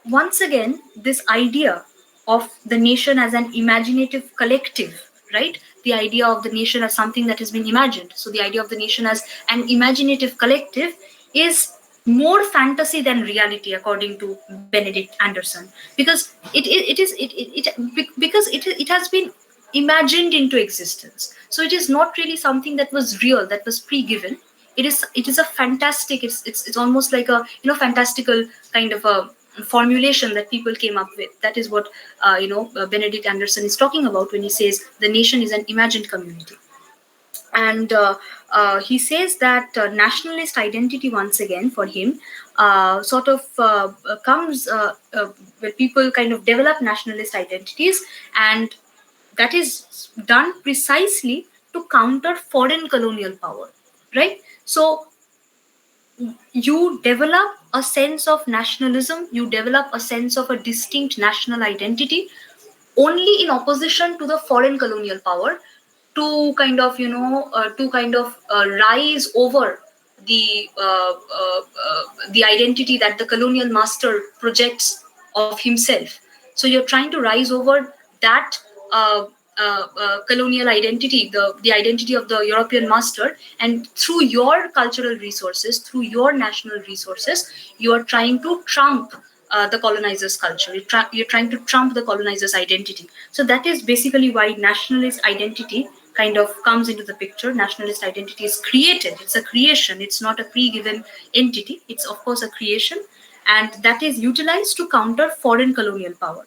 once again, this idea of the nation as an imaginative collective, right? The idea of the nation as something that has been imagined. So the idea of the nation as an imaginative collective is more fantasy than reality, according to Benedict Anderson, because it has been imagined into existence. So it is not really something that was real, that was pre-given. It is a fantastic. It's almost like a fantastical kind of a formulation that people came up with. That is what Benedict Anderson is talking about when he says the nation is an imagined community. And he says that nationalist identity, once again, for him, comes when people kind of develop nationalist identities, and that is done precisely to counter foreign colonial power, right? So you develop a sense of nationalism, you develop a sense of a distinct national identity only in opposition to the foreign colonial power, to kind of rise over the identity that the colonial master projects of himself. So you're trying to rise over that colonial identity, the identity of the European master, and through your cultural resources, through your national resources, you are trying to trump the colonizer's culture. You're trying to trump the colonizer's identity. So that is basically why nationalist identity kind of comes into the picture. Nationalist identity is created. It's a creation. It's not a pre-given entity. It's of course a creation, and that is utilized to counter foreign colonial power.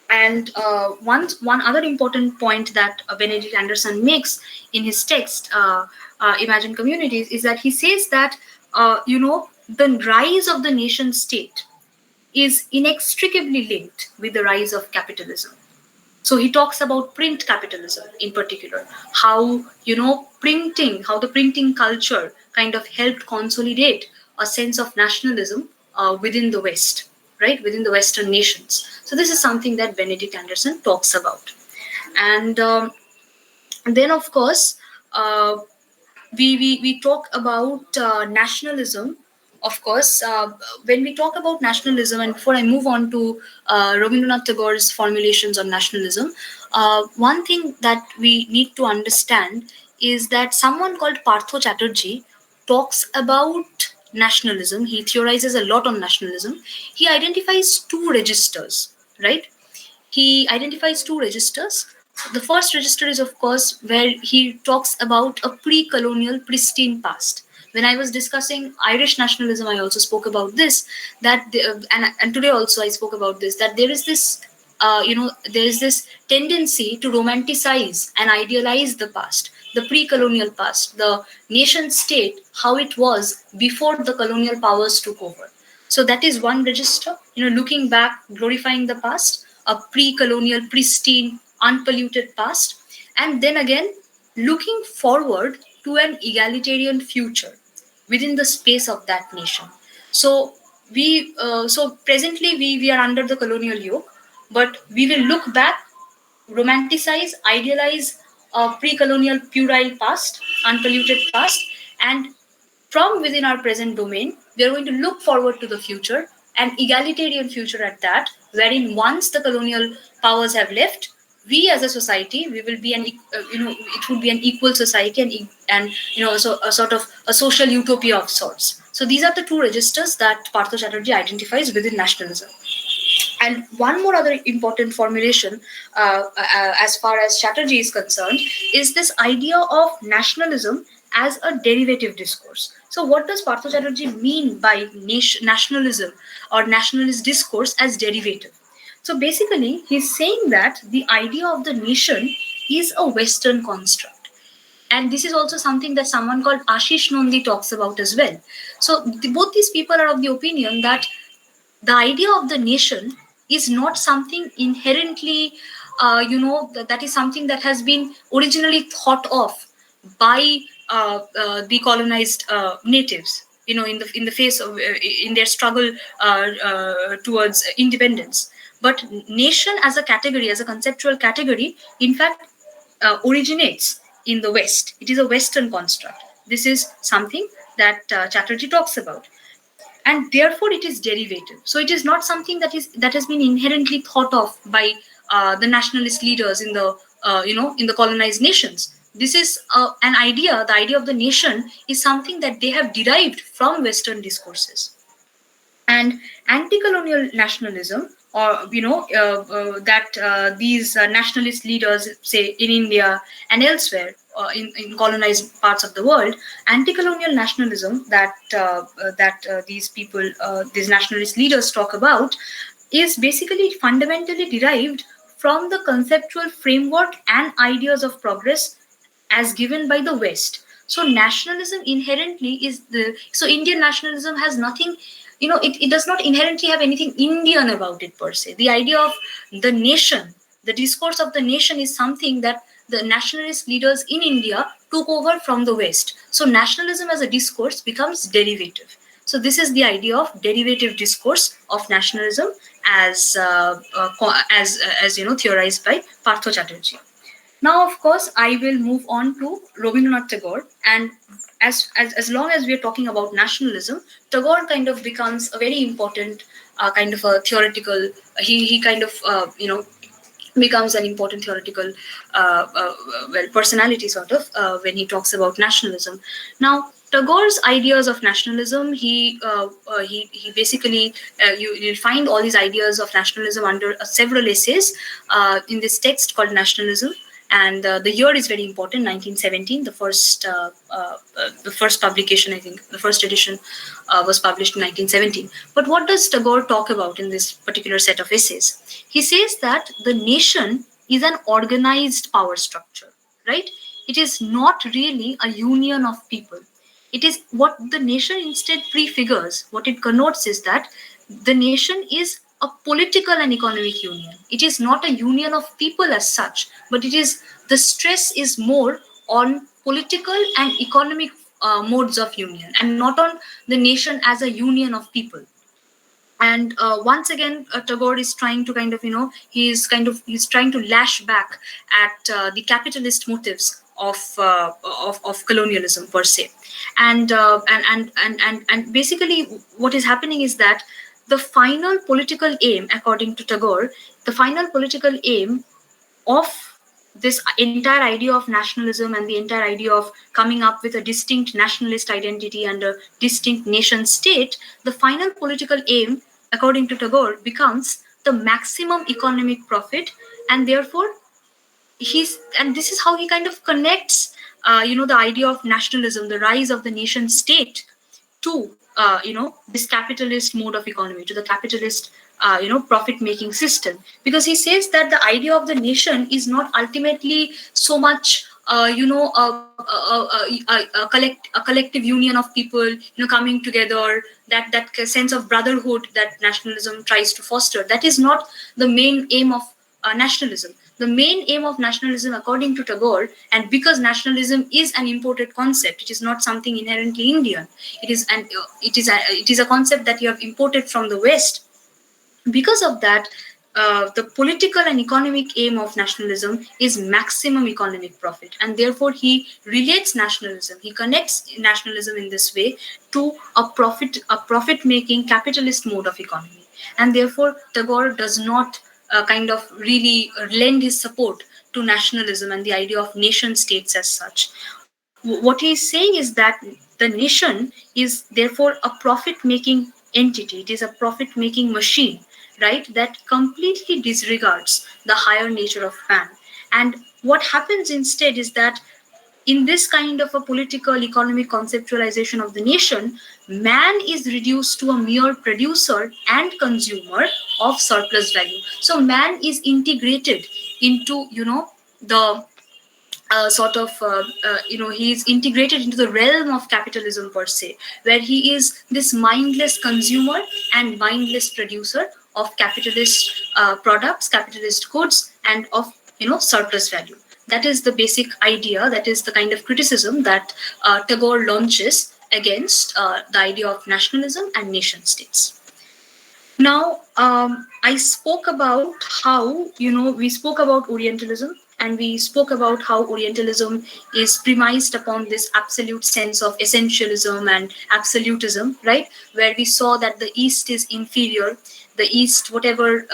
And one other important point that Benedict Anderson makes in his text, Imagined Communities, is that he says that the rise of the nation state is inextricably linked with the rise of capitalism. So he talks about print capitalism in particular, how the printing culture kind of helped consolidate a sense of nationalism within the West, right, within the Western nations. So this is something that Benedict Anderson talks about. And then, of course, we talk about nationalism of course, when we talk about nationalism, and before I move on to Rabindranath Tagore's formulations on nationalism, one thing that we need to understand is that someone called Partho Chatterjee talks about nationalism. He theorizes a lot on nationalism. He identifies two registers, right? He identifies two registers. The first register is, of course, where he talks about a pre-colonial, pristine past. When I was discussing Irish nationalism, I also spoke about this. And today also I spoke about this. That there is this, there is this tendency to romanticize and idealize the past, the pre-colonial past, the nation state, how it was before the colonial powers took over. So that is one register, looking back, glorifying the past, a pre-colonial, pristine, unpolluted past, and then again looking forward to an egalitarian future within the space of that nation. So so presently we are under the colonial yoke, but we will look back, romanticize, idealize a pre-colonial, puerile past, unpolluted past, and from within our present domain, we are going to look forward to the future, an egalitarian future at that, wherein once the colonial powers have left, we as a society, we will be it would be an equal society, and so a sort of a social utopia of sorts. So these are the two registers that Partho Chatterjee identifies within nationalism. And one more other important formulation, as far as Chatterjee is concerned, is this idea of nationalism as a derivative discourse. So, what does Partho Chatterjee mean by nationalism or nationalist discourse as derivative? So, basically, he's saying that the idea of the nation is a Western construct. And this is also something that someone called Ashish Nondi talks about as well. So, both these people are of the opinion that the idea of the nation is not something inherently, that is something that has been originally thought of by the colonized natives, in the face of in their struggle towards independence. But nation as a category, as a conceptual category, in fact, originates in the West. It is a Western construct. This is something that Chatterjee talks about, and therefore it is derivative. So it is not something that has been inherently thought of by the nationalist leaders in the in the colonized nations. This is an idea. The idea of the nation is something that they have derived from Western discourses. And anti-colonial nationalism, or that these nationalist leaders say in India and elsewhere in colonized parts of the world, anti-colonial nationalism that these people, these nationalist leaders talk about, is basically fundamentally derived from the conceptual framework and ideas of progress as given by the West. So nationalism inherently is Indian nationalism has nothing, it does not inherently have anything Indian about it per se. The idea of the nation, the discourse of the nation, is something that the nationalist leaders in India took over from the West. So nationalism as a discourse becomes derivative. So this is the idea of derivative discourse of nationalism as theorized by Partho Chatterjee. Now, of course, I will move on to Rabindranath Tagore, and as long as we are talking about nationalism, Tagore kind of becomes a very important kind of a theoretical. He kind of becomes an important theoretical personality sort of when he talks about nationalism. Now, Tagore's ideas of nationalism, he basically you'll find all these ideas of nationalism under several essays in this text called Nationalism. And the year is very important, 1917. The first publication, I think, the first edition was published in 1917. But what does Tagore talk about in this particular set of essays? He says that the nation is an organized power structure, right? It is not really a union of people. It is what the nation instead prefigures. What it connotes is that the nation is a political and economic union. It is not a union of people as such, but the stress is more on political and economic modes of union, and not on the nation as a union of people. And once again, Tagore is trying to he's trying to lash back at the capitalist motives of colonialism per se. And basically what is happening is that the final political aim, according to Tagore, the final political aim of this entire idea of nationalism and the entire idea of coming up with a distinct nationalist identity and a distinct nation state, the final political aim, according to Tagore, becomes the maximum economic profit. And therefore and this is how he kind of connects the idea of nationalism, the rise of the nation state, to this capitalist mode of economy, to the capitalist profit making system, because he says that the idea of the nation is not ultimately so much a collective union of people coming together, that sense of brotherhood that nationalism tries to foster. That is not the main aim of nationalism. The main aim of nationalism, according to Tagore, and because nationalism is an imported concept, it is not something inherently Indian. It is a concept that you have imported from the West. Because of that, the political and economic aim of nationalism is maximum economic profit, and therefore he relates nationalism. He connects nationalism in this way to a profit-making capitalist mode of economy, and therefore Tagore does not kind of really lend his support to nationalism and the idea of nation states as such. What he's saying is that the nation is therefore a profit-making entity. It is a profit-making machine, right, that completely disregards the higher nature of man. And what happens instead is that in this kind of a political economic conceptualization of the nation, man is reduced to a mere producer and consumer of surplus value. So man is integrated into the he is integrated into the realm of capitalism per se, where he is this mindless consumer and mindless producer of capitalist products, capitalist goods, and of surplus value. That is the basic idea. That is the kind of criticism that Tagore launches against the idea of nationalism and nation states. Now, I spoke about how we spoke about Orientalism, and we spoke about how Orientalism is premised upon this absolute sense of essentialism and absolutism, right? Where we saw that the East is inferior. The East, whatever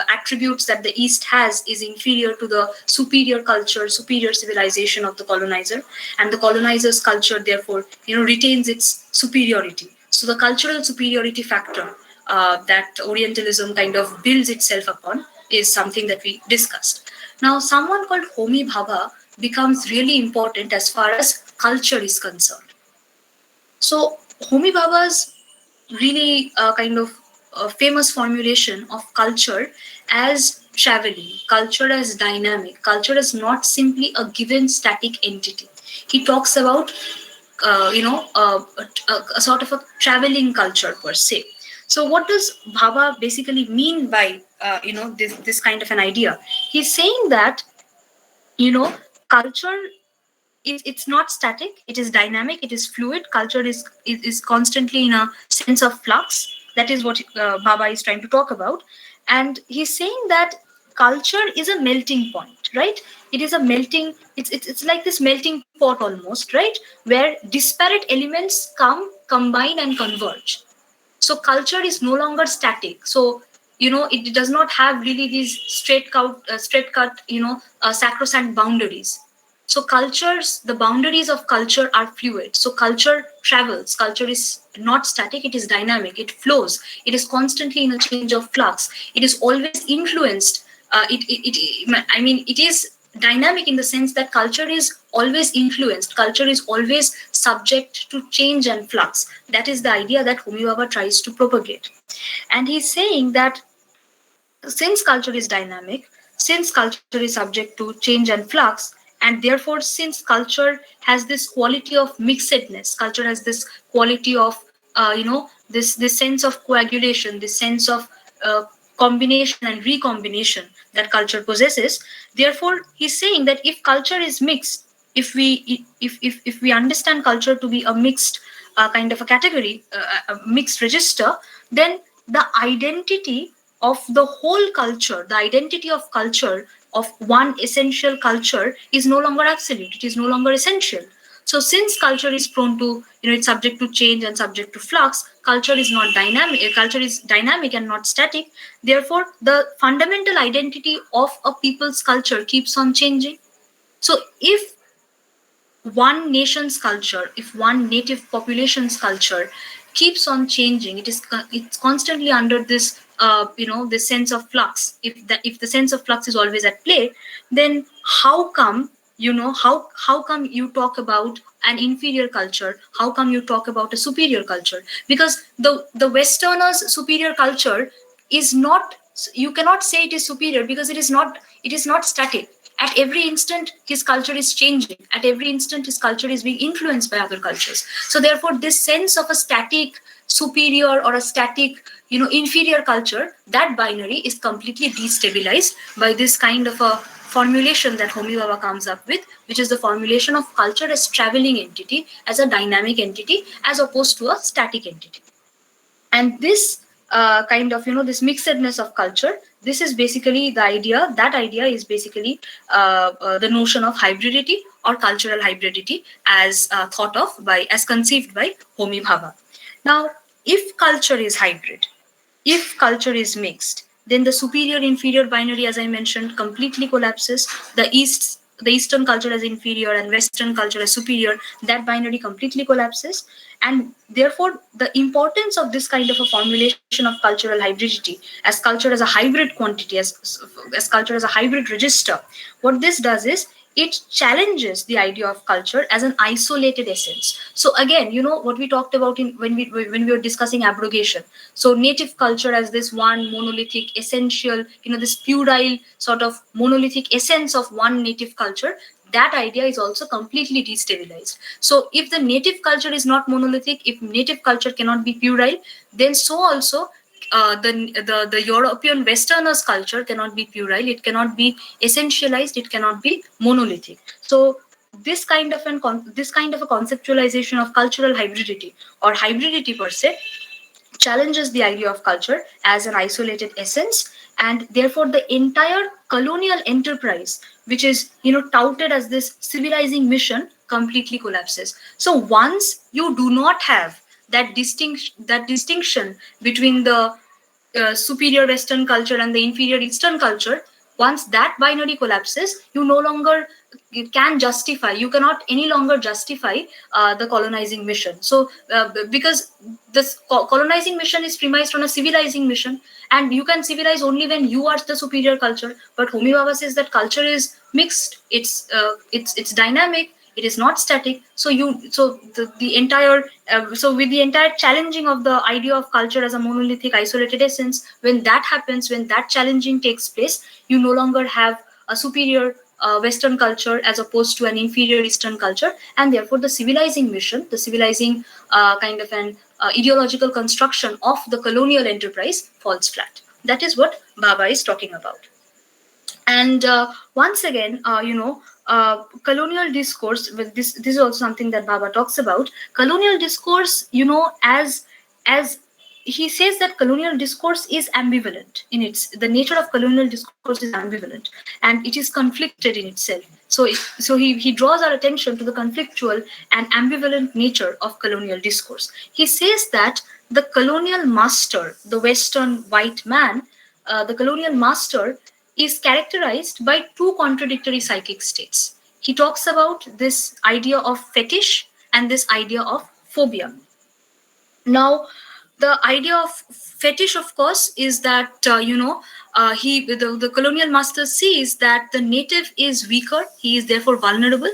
attributes that the East has, is inferior to the superior culture, superior civilization of the colonizer, and the colonizer's culture, therefore, retains its superiority. So the cultural superiority factor that Orientalism kind of builds itself upon is something that we discussed. Now, someone called Homi Bhabha becomes really important as far as culture is concerned. So Homi Bhabha's really kind of famous formulation of culture as traveling, culture as dynamic, culture is not simply a given static entity. He talks about a sort of a traveling culture per se. So what does Bhabha basically mean by this kind of an idea? He's saying that culture it's not static, it is dynamic, it is fluid. Culture is constantly in a sense of flux. That is what Bhabha is trying to talk about. And he's saying that culture is a melting point, right? It is a melting, it's like this melting pot almost, right? Where disparate elements combine and converge. So culture is no longer static. So it does not have really these straight cut sacrosanct boundaries. So the boundaries of culture are fluid. So culture travels. Culture is not static, it is dynamic, it flows. It is constantly in a change of flux. It is always influenced. It is dynamic in the sense that culture is always influenced. Culture is always subject to change and flux. That is the idea that Homi Bhabha tries to propagate. And he's saying that since culture is dynamic, since culture is subject to change and flux, and therefore since culture has this quality of mixedness, culture has this quality of this sense of coagulation, this sense of combination and recombination that culture possesses. Therefore he's saying that if culture is mixed, if we understand culture to be a mixed kind of a category, a mixed register, then the identity of the whole culture, the identity of culture of one essential culture is no longer absolute. It is no longer essential. So since culture is prone to, it's subject to change and subject to flux, culture is not dynamic. Culture is dynamic and not static. Therefore, the fundamental identity of a people's culture keeps on changing. So if one nation's culture, if one native population's culture keeps on changing, it's constantly under this this sense of flux. If the sense of flux is always at play, then how come how come you talk about an inferior culture? How come you talk about a superior culture? Because the Westerner's superior culture is not, you cannot say it is superior, because it is not static. At every instant his culture is changing. At every instant his culture is being influenced by other cultures. So therefore this sense of a static superior or a static inferior culture, that binary is completely destabilized by this kind of a formulation that Homi Bhabha comes up with, which is the formulation of culture as traveling entity, as a dynamic entity, as opposed to a static entity. And this kind of this mixedness of culture, this is basically the idea. That idea is basically the notion of hybridity or cultural hybridity, as thought of by, as conceived by Homi Bhabha. Now, if culture is hybrid, if culture is mixed, then the superior inferior binary, as I mentioned, completely collapses. The Eastern culture as inferior and Western culture as superior, that binary completely collapses. And therefore, the importance of this kind of a formulation of cultural hybridity, as culture as a hybrid quantity, as culture as a hybrid register, what this does is it challenges the idea of culture as an isolated essence. So again, what we talked about when we were discussing abrogation. So native culture as this one monolithic essential, this puerile sort of monolithic essence of one native culture, that idea is also completely destabilized. So if the native culture is not monolithic, if native culture cannot be puerile, then so also the European Westerners culture cannot be puerile, it cannot be essentialized, it cannot be monolithic. So this kind of a conceptualization of cultural hybridity or hybridity per se challenges the idea of culture as an isolated essence, and therefore the entire colonial enterprise, which is touted as this civilizing mission, completely collapses. So once you do not have that distinction between the superior Western culture and the inferior Eastern culture, once that binary collapses, you no longer can justify, you cannot any longer justify the colonizing mission. So because this colonizing mission is premised on a civilizing mission, and you can civilize only when you are the superior culture. But Homi Bhabha says that culture is mixed, it's dynamic, it is not static. So the entire so with the entire challenging of the idea of culture as a monolithic isolated essence, when that happens, when that challenging takes place, you no longer have a superior Western culture as opposed to an inferior Eastern culture, and therefore the civilizing mission, the civilizing kind of an ideological construction of the colonial enterprise falls flat. That is what Bhabha is talking about. And once again, colonial discourse, with this is also something that Bhabha talks about. Colonial discourse, as he says that colonial discourse is ambivalent in its, the nature of colonial discourse is ambivalent, and it is conflicted in itself. So he draws our attention to the conflictual and ambivalent nature of colonial discourse. He says that the colonial master, the Western white man, the colonial master is characterized by two contradictory psychic states. He talks about this idea of fetish and this idea of phobia. Now, the idea of fetish, of course, is that the colonial master sees that the native is weaker, he is therefore vulnerable,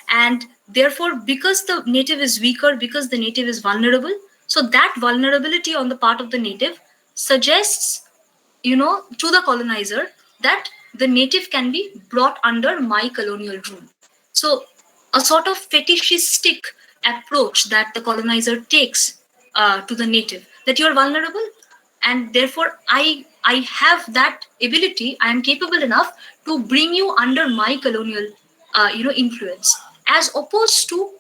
and therefore because the native is weaker, because the native is vulnerable, so that vulnerability on the part of the native suggests to the colonizer that the native can be brought under my colonial rule. So a sort of fetishistic approach that the colonizer takes to the native, that you're vulnerable, and therefore I have that ability, I am capable enough to bring you under my colonial influence, as opposed to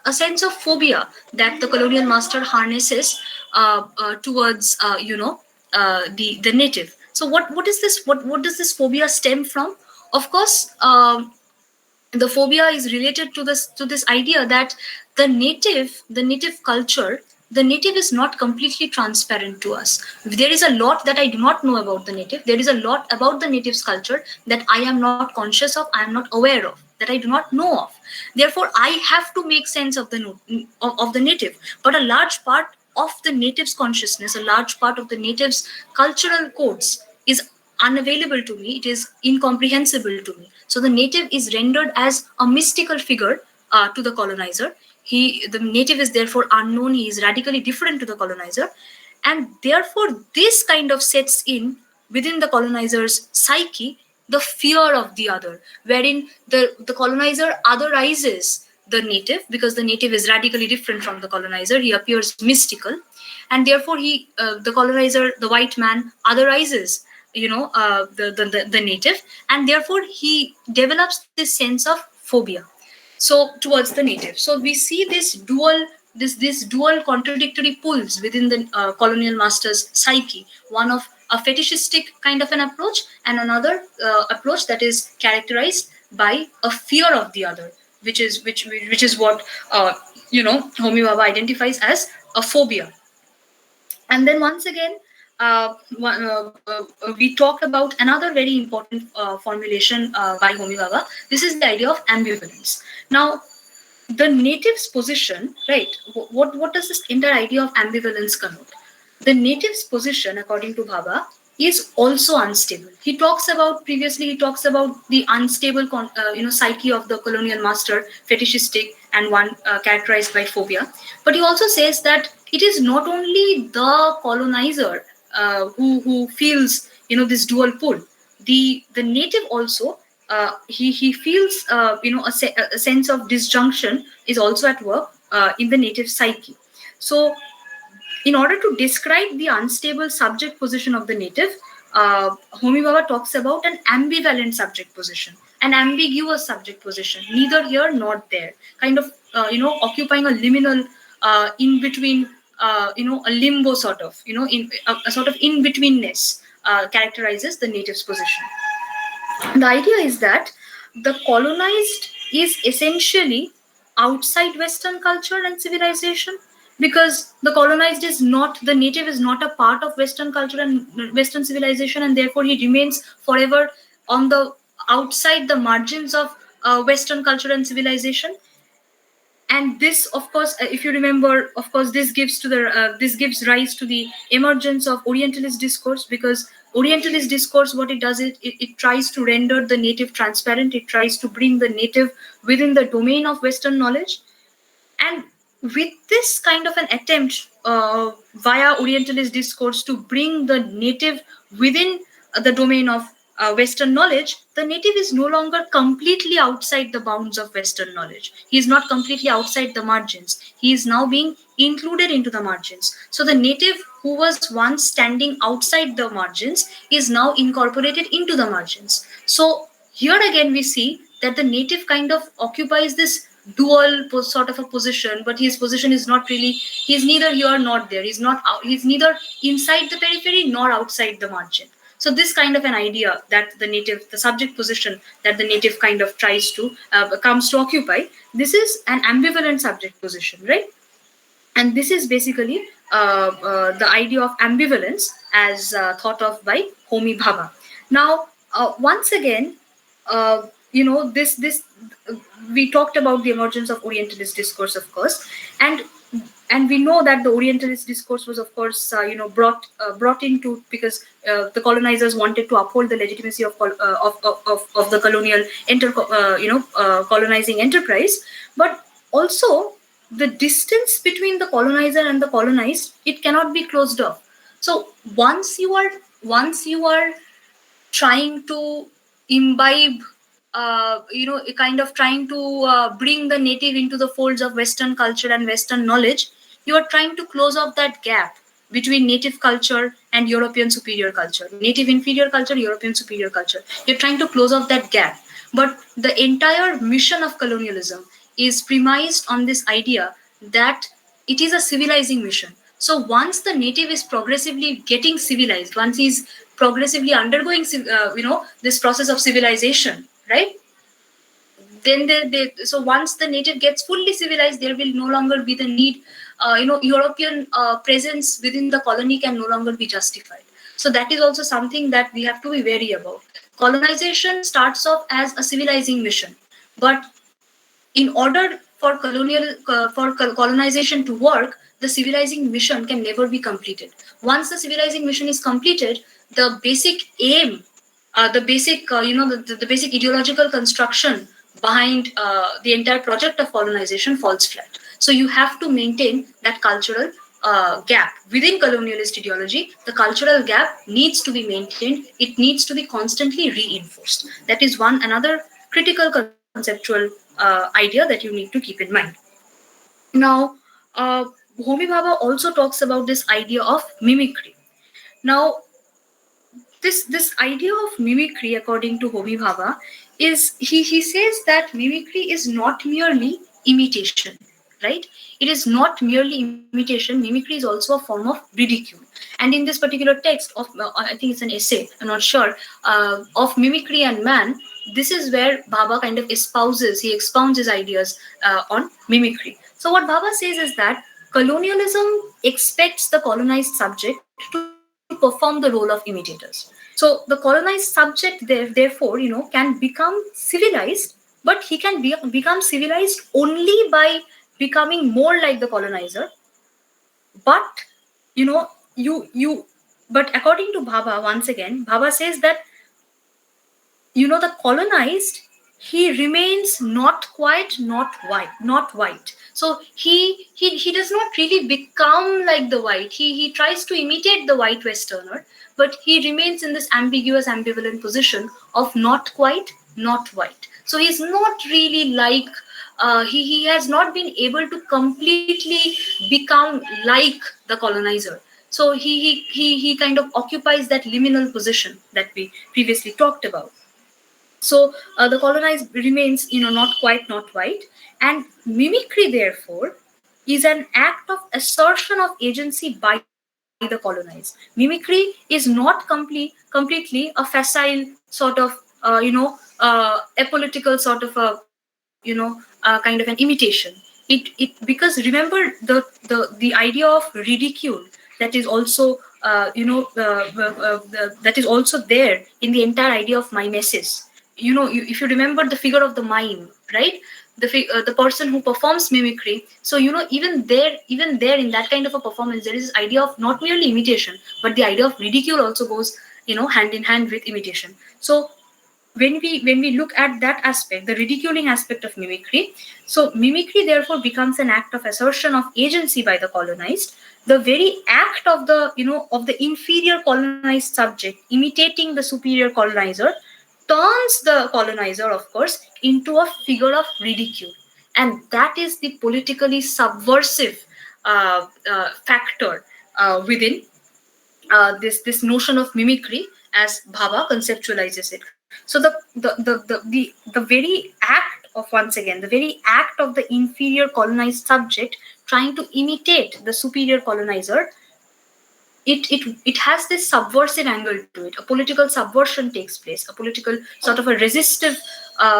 a sense of phobia that the colonial master harnesses towards the native. So what is this? What does this phobia stem from? Of course, the phobia is related to this idea that the native culture, the native is not completely transparent to us. There is a lot that I do not know about the native. There is a lot about the native's culture that I am not conscious of, I am not aware of, that I do not know of. Therefore I have to make sense of the native. But a large part of the native's consciousness, a large part of the native's cultural codes is unavailable to me, it is incomprehensible to me. So the native is rendered as a mystical figure to the colonizer. The native is therefore unknown, he is radically different to the colonizer, and therefore this kind of sets in within the colonizer's psyche the fear of the other, wherein the colonizer otherizes the native, because the native is radically different from the colonizer, he appears mystical, and therefore the colonizer, the white man, otherizes the native, and therefore he develops this sense of phobia towards the native. So we see this dual contradictory pulls within the colonial master's psyche, one of a fetishistic kind of an approach, and another approach that is characterized by a fear of the other, which is what Homi Bhabha identifies as a phobia. And then once again, we talked about another very important formulation by Homi Bhabha. This is the idea of ambivalence. Now, the native's position, right? What does this entire idea of ambivalence connote? The native's position, according to Bhabha, is also unstable. He talks about the unstable psyche of the colonial master, fetishistic, and one characterized by phobia. But he also says that it is not only the colonizer who feels this dual pull. The native also he feels a sense of disjunction is also at work in the native psyche. So in order to describe the unstable subject position of the native, Homi Bhabha talks about an ambivalent subject position, an ambiguous subject position, neither here nor there, kind of occupying a liminal in between, a limbo sort of, in a sort of in betweenness characterizes the native's position. The idea is that the colonized is essentially outside Western culture and civilization, because the colonized is not, the native is not a part of Western culture and Western civilization, and therefore he remains forever on the outside the margins of Western culture and civilization. And this, of course, if you remember, of course, this gives rise to the emergence of Orientalist discourse, because Orientalist discourse, what it does, it tries to render the native transparent, it tries to bring the native within the domain of Western knowledge. And with this kind of an attempt via Orientalist discourse to bring the native within the domain of Western knowledge, the native is no longer completely outside the bounds of Western knowledge. He is not completely outside the margins. He is now being included into the margins. So the native who was once standing outside the margins is now incorporated into the margins. So here again we see that the native kind of occupies this dual sort of a position, but his position is not really, he's neither here nor there. He's neither inside the periphery nor outside the margin. So this kind of an idea that the subject position that the native kind of tries to, comes to occupy, this is an ambivalent subject position, right? And this is basically the idea of ambivalence as thought of by Homi Bhabha. Now, once again, this we talked about the emergence of Orientalist discourse, of course, and we know that the Orientalist discourse was, of course, brought into, because the colonizers wanted to uphold the legitimacy of the colonial colonizing enterprise, but also the distance between the colonizer and the colonized, it cannot be closed off. So once you are trying to imbibe, kind of trying to bring the native into the folds of Western culture and Western knowledge, you are trying to close off that gap between native culture and European superior culture, native inferior culture, European superior culture. You're trying to close off that gap. But the entire mission of colonialism is premised on this idea that it is a civilizing mission. So once the native is progressively getting civilized, once he's progressively undergoing this process of civilization, right? Then so once the native gets fully civilized, there will no longer be the need, European presence within the colony can no longer be justified. So that is also something that we have to be wary about. Colonization starts off as a civilizing mission, but in order for colonization to work, the civilizing mission can never be completed. Once the civilizing mission is completed, the basic aim, the basic ideological construction behind the entire project of colonization falls flat. So you have to maintain that cultural gap within colonialist ideology. The cultural gap needs to be maintained. It needs to be constantly reinforced. That is another critical conceptual idea that you need to keep in mind. Now, Homi Bhabha also talks about this idea of mimicry. Now, this idea of mimicry, according to Homi Bhabha, is he says that mimicry is not merely imitation, right? It is not merely imitation. Mimicry is also a form of ridicule. And in this particular text of, I think it's an essay, I'm not sure, of Mimicry and Man, this is where Bhabha kind of he expounds his ideas on mimicry. So what Bhabha says is that colonialism expects the colonized subject to perform the role of imitators. So the colonized subject therefore, can become civilized, but he can become civilized only by becoming more like the colonizer. But but according to Bhabha, once again, Bhabha says that the colonized, he remains not quite not white. So he does not really become like the white. He tries to imitate the white Westerner, but he remains in this ambiguous, ambivalent position of not quite not white. So he's not really like he has not been able to completely become like the colonizer. So he kind of occupies that liminal position that we previously talked about. So the colonized remains, not quite not white, and mimicry therefore is an act of assertion of agency by the colonized. Mimicry is not completely a facile sort of, apolitical sort of a, kind of an imitation. Because remember the idea of ridicule that is also that is also there in the entire idea of mimesis. If you remember the figure of the mime, right? The person who performs mimicry. So even there in that kind of a performance, there is this idea of not merely imitation, but the idea of ridicule also goes hand in hand with imitation. So when we look at that aspect, the ridiculing aspect of mimicry, so mimicry therefore becomes an act of assertion of agency by the colonized. The very act of the inferior colonized subject imitating the superior colonizer turns the colonizer, of course, into a figure of ridicule. And that is the politically subversive factor within this notion of mimicry as Bhabha conceptualizes it. So the very act of, once again, the very act of the inferior colonized subject trying to imitate the superior colonizer, it has this subversive angle to it. A political subversion takes place, a political sort of a resistive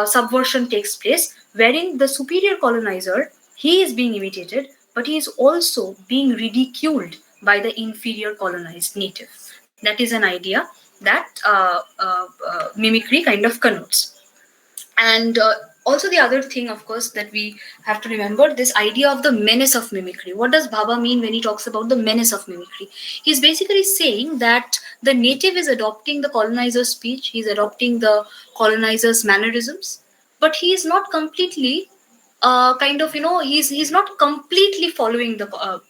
subversion takes place, wherein the superior colonizer, he is being imitated, but he is also being ridiculed by the inferior colonized native. That is an idea that mimicry kind of connotes. And also the other thing, of course, that we have to remember, this idea of the menace of mimicry. What does Bhabha mean when he talks about the menace of mimicry? He's basically saying that the native is adopting the colonizer's speech, he's adopting the colonizer's mannerisms, but he is not completely he's not completely following the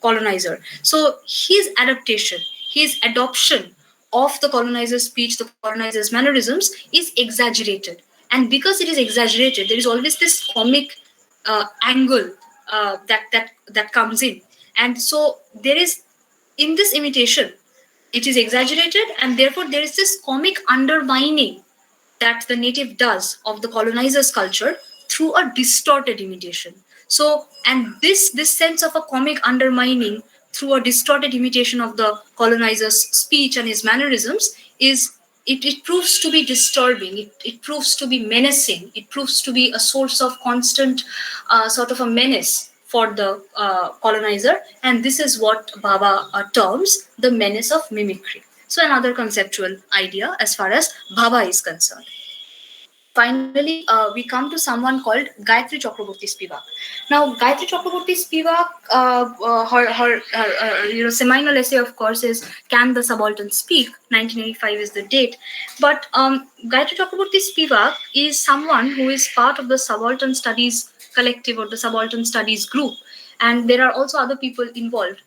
colonizer. So his adaptation, his adoption of the colonizer's speech, the colonizer's mannerisms is exaggerated. And because it is exaggerated, there is always this comic angle that comes in. And so there is, in this imitation, it is exaggerated, and therefore there is this comic undermining that the native does of the colonizer's culture through a distorted imitation. So, and this sense of a comic undermining through a distorted imitation of the colonizer's speech and his mannerisms is it proves to be disturbing, it proves to be menacing, it proves to be a source of constant sort of a menace for the colonizer, and this is what Bhabha terms the menace of mimicry. So another conceptual idea as far as Bhabha is concerned. Finally, we come to someone called Gayatri Chakraborty Spivak. Now, Gayatri Chakraborty Spivak, her seminal essay, of course, is "Can the Subaltern Speak?" 1985 is the date. But Gayatri Chakraborty Spivak is someone who is part of the Subaltern Studies Collective or the Subaltern Studies Group, and there are also other people involved.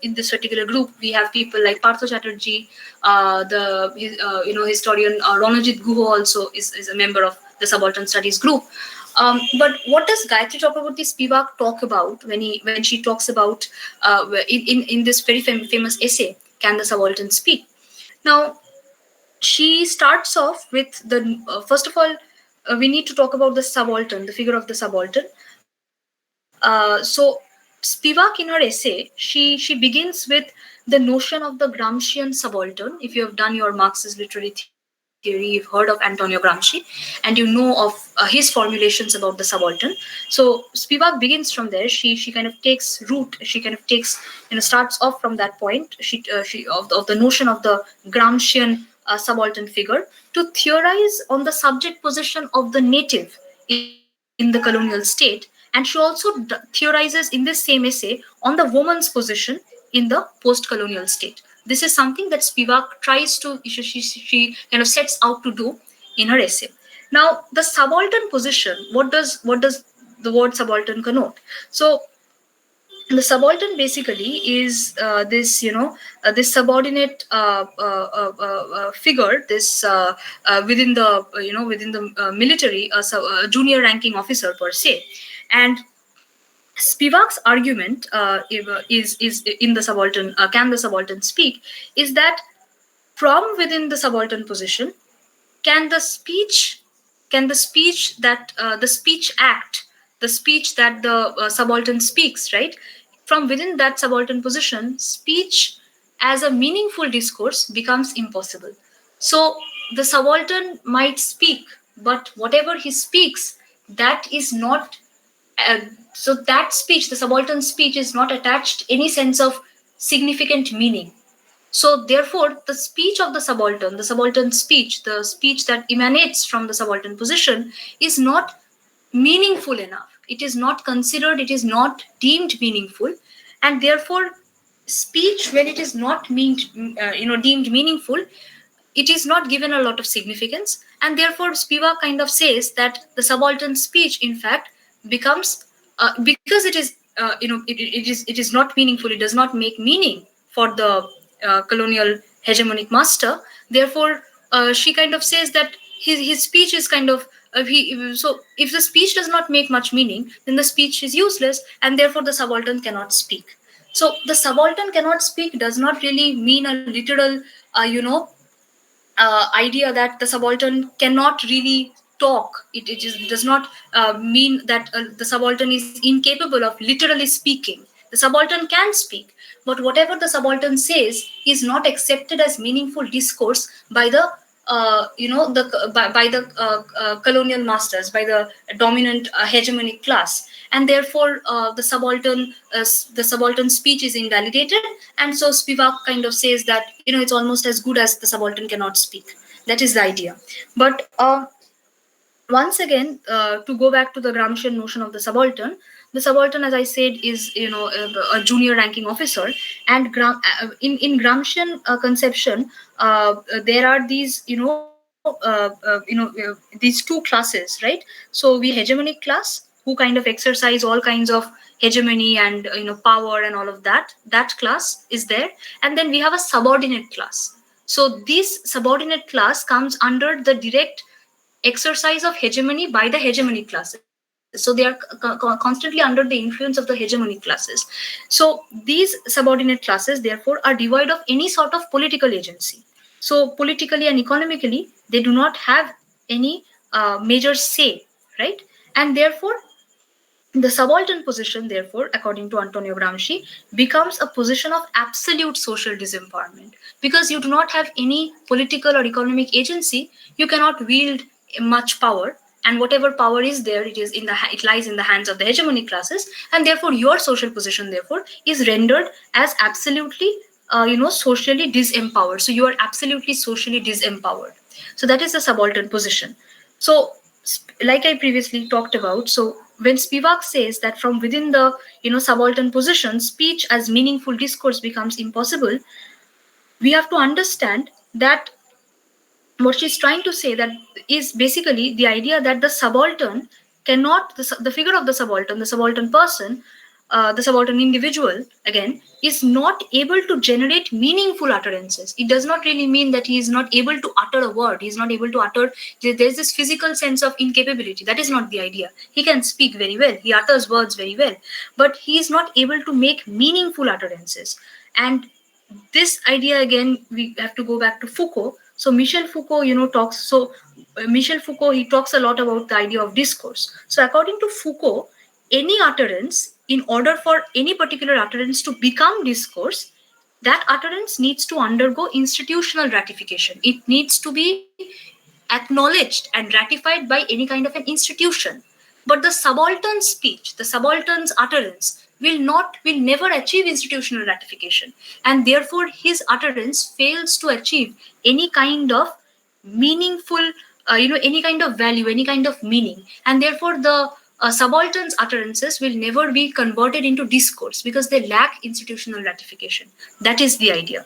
In this particular group, we have people like Partho Chatterjee, the historian Ranajit Guha also is a member of the Subaltern Studies group. But what does Gayatri Chakraborty Spivak talk about when she talks about in this very famous essay, "Can the Subaltern Speak?" Now, she starts off with the first of all, we need to talk about the subaltern, the figure of the subaltern. So Spivak in her essay, she begins with the notion of the Gramscian subaltern. If you have done your Marxist literary theory, you've heard of Antonio Gramsci, and you know of his formulations about the subaltern. So Spivak begins from there. She kind of takes root. She kind of takes starts off from that point. She of the notion of the Gramscian subaltern figure to theorize on the subject position of the native in the colonial state. And she also theorizes in this same essay on the woman's position in the post-colonial state. This is something that Spivak tries to, she kind of sets out to do in her essay. Now, the subaltern position, what does the word subaltern connote? So, the subaltern basically is this subordinate figure, this within the military, a junior ranking officer per se. And Spivak's argument is in the subaltern, "Can the Subaltern Speak?" is that from within the subaltern position, can the speech that the speech act, the speech that the subaltern speaks, right? From within that subaltern position, speech as a meaningful discourse becomes impossible. So the subaltern might speak, but whatever he speaks, that is not so that speech, the subaltern speech, is not attached any sense of significant meaning. So therefore, the speech of the subaltern speech, the speech that emanates from the subaltern position, is not meaningful enough. It is not considered, it is not deemed meaningful, and therefore, speech, when it is not deemed meaningful, it is not given a lot of significance, and therefore Spivak kind of says that the subaltern speech, in fact, becomes because it is it is not meaningful. It does not make meaning for the colonial hegemonic master. Therefore, she kind of says that his speech is kind of so if the speech does not make much meaning, then the speech is useless, and therefore the subaltern cannot speak. So the subaltern cannot speak does not really mean a literal idea that the subaltern cannot really talk. It just does not mean that the subaltern is incapable of literally speaking. The subaltern can speak, but whatever the subaltern says is not accepted as meaningful discourse by the by the colonial masters, by the dominant hegemonic class, and therefore the subaltern speech is invalidated. And so Spivak kind of says that it's almost as good as the subaltern cannot speak. That is the idea. But once again, to go back to the Gramscian notion of the subaltern, as I said, is a junior ranking officer, and in Gramscian conception, there are these these two classes, right? So we have the hegemonic class, who kind of exercise all kinds of hegemony and power and all of that. That class is there, and then we have a subordinate class. So this subordinate class comes under the direct exercise of hegemony by the hegemonic classes. So they are constantly under the influence of the hegemonic classes. So these subordinate classes, therefore, are devoid of any sort of political agency. So politically and economically, they do not have any major say, right? And therefore, The subaltern position, therefore, according to Antonio Gramsci, becomes a position of absolute social disempowerment. Because you do not have any political or economic agency, you cannot wield much power, and whatever power is there, it lies in the hands of the hegemonic classes, and therefore your social position, therefore, is rendered as absolutely, socially disempowered. So you are absolutely socially disempowered. So that is the subaltern position. So, like I previously talked about, so when Spivak says that from within the subaltern position, speech as meaningful discourse becomes impossible, we have to understand that what she's trying to say that is basically the idea that the subaltern cannot, the figure of the subaltern person, the subaltern individual, again, is not able to generate meaningful utterances. It does not really mean that he is not able to utter a word. He is not able to utter, there's this physical sense of incapability. That is not the idea. He can speak very well. He utters words very well. But he is not able to make meaningful utterances. And this idea, again, we have to go back to Foucault. So Michel Foucault, talks. So Michel Foucault, he talks a lot about the idea of discourse. So according to Foucault, any utterance, in order for any particular utterance to become discourse, that utterance needs to undergo institutional ratification. It needs to be acknowledged and ratified by any kind of an institution. But the subaltern speech, the subaltern's utterance, will never achieve institutional ratification, and therefore his utterance fails to achieve any kind of meaningful, any kind of value, any kind of meaning, and therefore the subaltern's utterances will never be converted into discourse because they lack institutional ratification. That is the idea.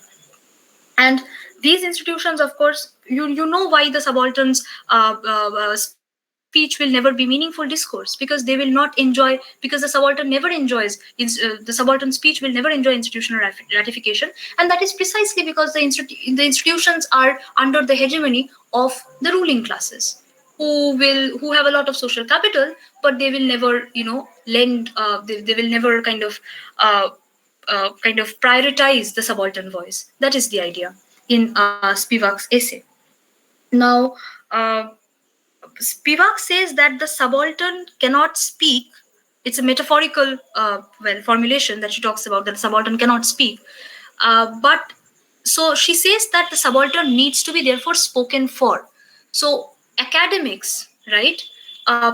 And these institutions, of course, you know why the subaltern's speech will never be meaningful discourse, because they will not enjoy, because the subaltern never enjoys, the subaltern speech will never enjoy institutional ratification, and that is precisely because the institutions are under the hegemony of the ruling classes, who have a lot of social capital, but they will never lend, they will never kind of prioritize the subaltern voice. That is the idea in Spivak's essay. Now, Spivak says that the subaltern cannot speak. It's a metaphorical formulation that she talks about, that the subaltern cannot speak. But so she says that the subaltern needs to be therefore spoken for. So academics, right?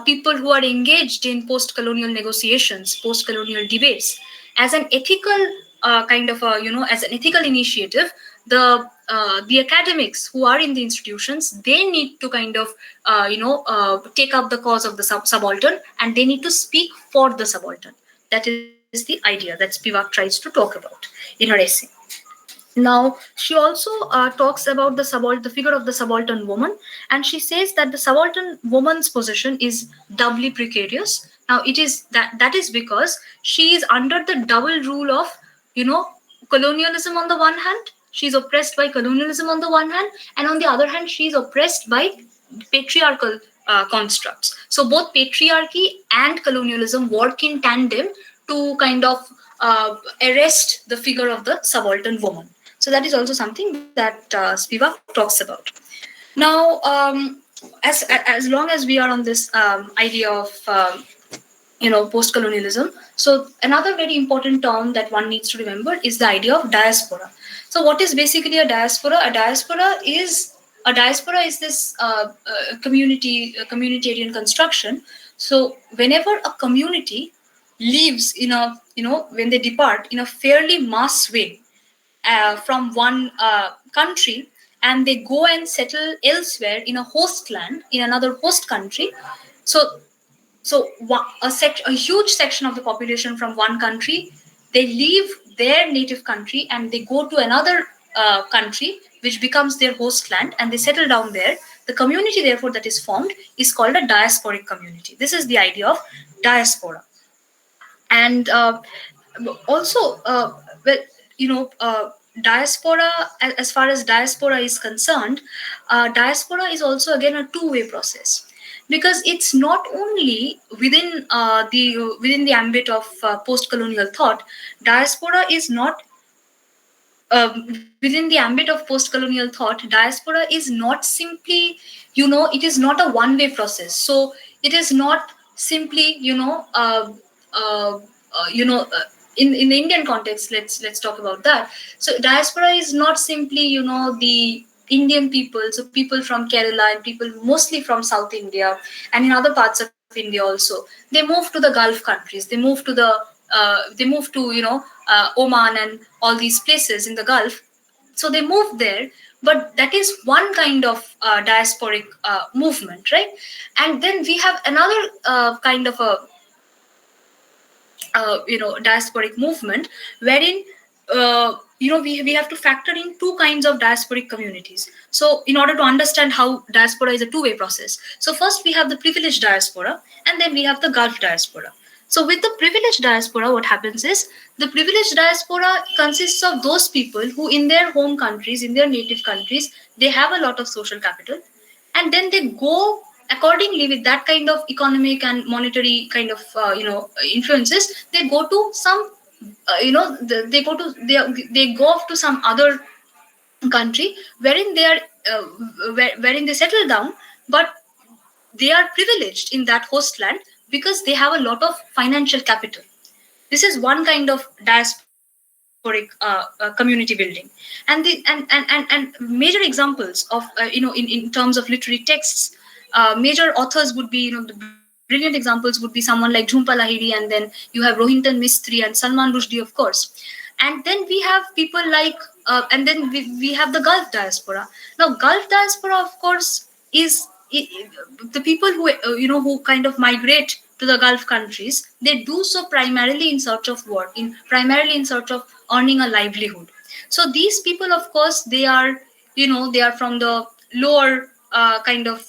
People who are engaged in post-colonial negotiations, post-colonial debates, as an ethical as an ethical initiative, the academics who are in the institutions, they need to take up the cause of the subaltern, and they need to speak for the subaltern. That is the idea that Spivak tries to talk about in her essay. Now, she also talks about the figure of the subaltern woman, and she says that the subaltern woman's position is doubly precarious. Now, that is because she is under the double rule of, colonialism on the one hand. She is oppressed by colonialism on the one hand, and on the other hand, she is oppressed by patriarchal constructs. So both patriarchy and colonialism work in tandem to arrest the figure of the subaltern woman. So that is also something that Spivak talks about. Now, as long as we are on this idea of post-colonialism, so another very important term that one needs to remember is the idea of diaspora. So what is basically a diaspora? A diaspora is this communitarian construction. So whenever a community leaves when they depart in a fairly mass way from one country, and they go and settle elsewhere in a host land, in another host country. So a huge section of the population from one country, they leave their native country and they go to another country which becomes their host land, and they settle down there. The community, therefore, that is formed is called a diasporic community. This is the idea of diaspora. And also, diaspora, as far as diaspora is concerned, diaspora is also again a two-way process, because it's not only within the ambit of post-colonial thought. Diaspora is not within the ambit of post-colonial thought. Diaspora is not simply, it is not a one-way process. So it is not simply, in the Indian context, let's talk about that. So diaspora is not simply, the Indian people, so people from Kerala and people mostly from South India and in other parts of India also. They move to the Gulf countries. They move to Oman and all these places in the Gulf. So they moved there, but that is one kind of diasporic movement, right? And then we have another kind of a diasporic movement wherein we have to factor in two kinds of diasporic communities. So in order to understand how diaspora is a two-way process, so first we have the privileged diaspora and then we have the Gulf diaspora. So with the privileged diaspora, what happens is the privileged diaspora consists of those people who in their home countries, in their native countries, they have a lot of social capital, and then they go accordingly with that kind of economic and monetary kind of influences. They go to some they go off to some other country wherein they are wherein they settle down, but they are privileged in that host land because they have a lot of financial capital. This is one kind of diasporic community building. And major examples of in terms of literary texts, major authors would be, the brilliant examples would be someone like Jhumpa Lahiri, and then you have Rohinton Mistry and Salman Rushdie, of course. And then we have people like and then we have the Gulf diaspora. Now Gulf diaspora, of course, is the people who who kind of migrate to the Gulf countries. They do so primarily in search of work, primarily in search of earning a livelihood. So these people, of course, they are, they are from the lower kind of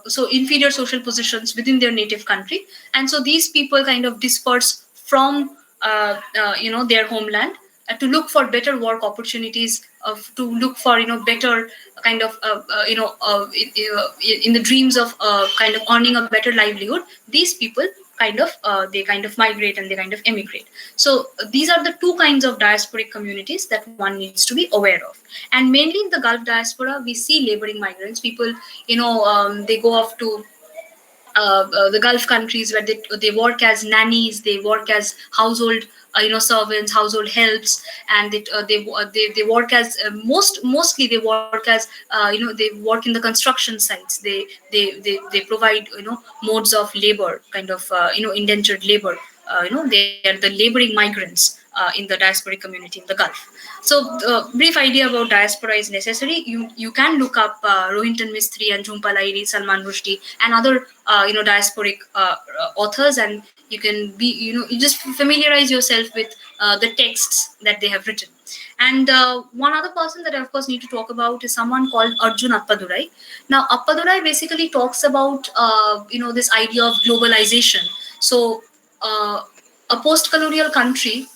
so inferior social positions within their native country, and so these people kind of disperse from their homeland to look for better work opportunities, to look for better kind of in the dreams of kind of earning a better livelihood. These people kind of they kind of migrate and they kind of emigrate. So these are the two kinds of diasporic communities that one needs to be aware of. And mainly in the Gulf diaspora, we see laboring migrants. People, they go off to the Gulf countries where they work as nannies, they work as household servants, household helps, and they work as mostly they work as they work in the construction sites. They provide modes of labor, kind of indentured labor. They are the laboring migrants in the diasporic community in the Gulf. So, brief idea about diaspora is necessary. You can look up Rohinton Mistry and Jhumpa Lahiri, Salman Rushdie, and other diasporic authors, and you can be you just familiarize yourself with the texts that they have written. And one other person that I of course need to talk about is someone called Arjun Appadurai. Now Appadurai basically talks about this idea of globalization. So a post-colonial country,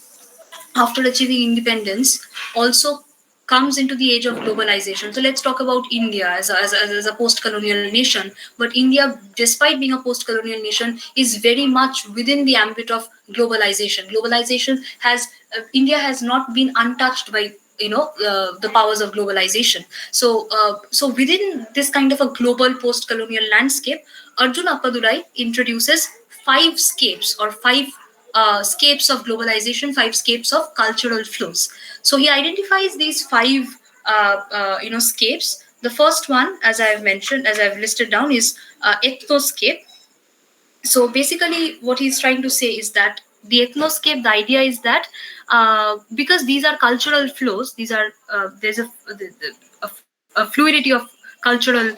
after achieving independence, also comes into the age of globalization. So let's talk about India as a post-colonial nation. But India, despite being a post-colonial nation, is very much within the ambit of globalization. India has not been untouched by the powers of globalization. So within this kind of a global post-colonial landscape, Arjun Appadurai introduces five scapes, or five scapes of globalization, five scapes of cultural flows. So he identifies these five scapes. The first one, as I've mentioned, as I've listed down, is ethnoscape. So basically what he's trying to say is that the ethnoscape, the idea is that because these are cultural flows, there's a fluidity of cultural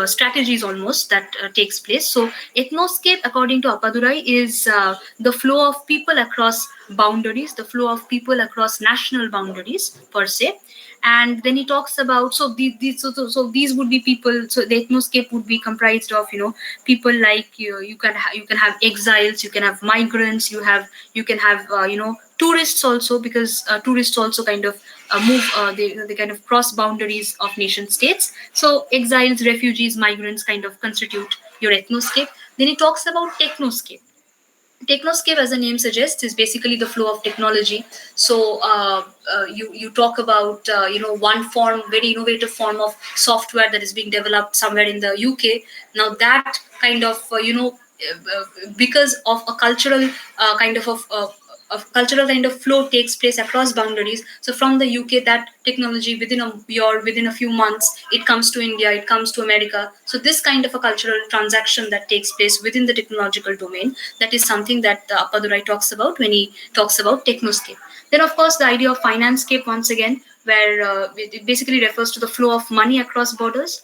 strategies almost that takes place. So ethnoscape, according to Appadurai, is the flow of people across boundaries, the flow of people across national boundaries per se. And then he talks about, so these would be people. So the ethnoscape would be comprised of people like you can have exiles, you can have migrants, you can have tourists also, because tourists also kind of move they kind of cross boundaries of nation states. So exiles, refugees, migrants kind of constitute your ethnoscape. Then he talks about technoscape. Technoscape, as the name suggests, is basically the flow of technology. So you talk about one form, very innovative form of software that is being developed somewhere in the UK. Now that kind of because of a cultural cultural kind of flow takes place across boundaries. So from the UK, that technology within a year, within a few months, it comes to India, it comes to America. So this kind of a cultural transaction that takes place within the technological domain, that is something that Appadurai talks about when he talks about Technoscape. Then, of course, the idea of Financescape, once again, where it basically refers to the flow of money across borders.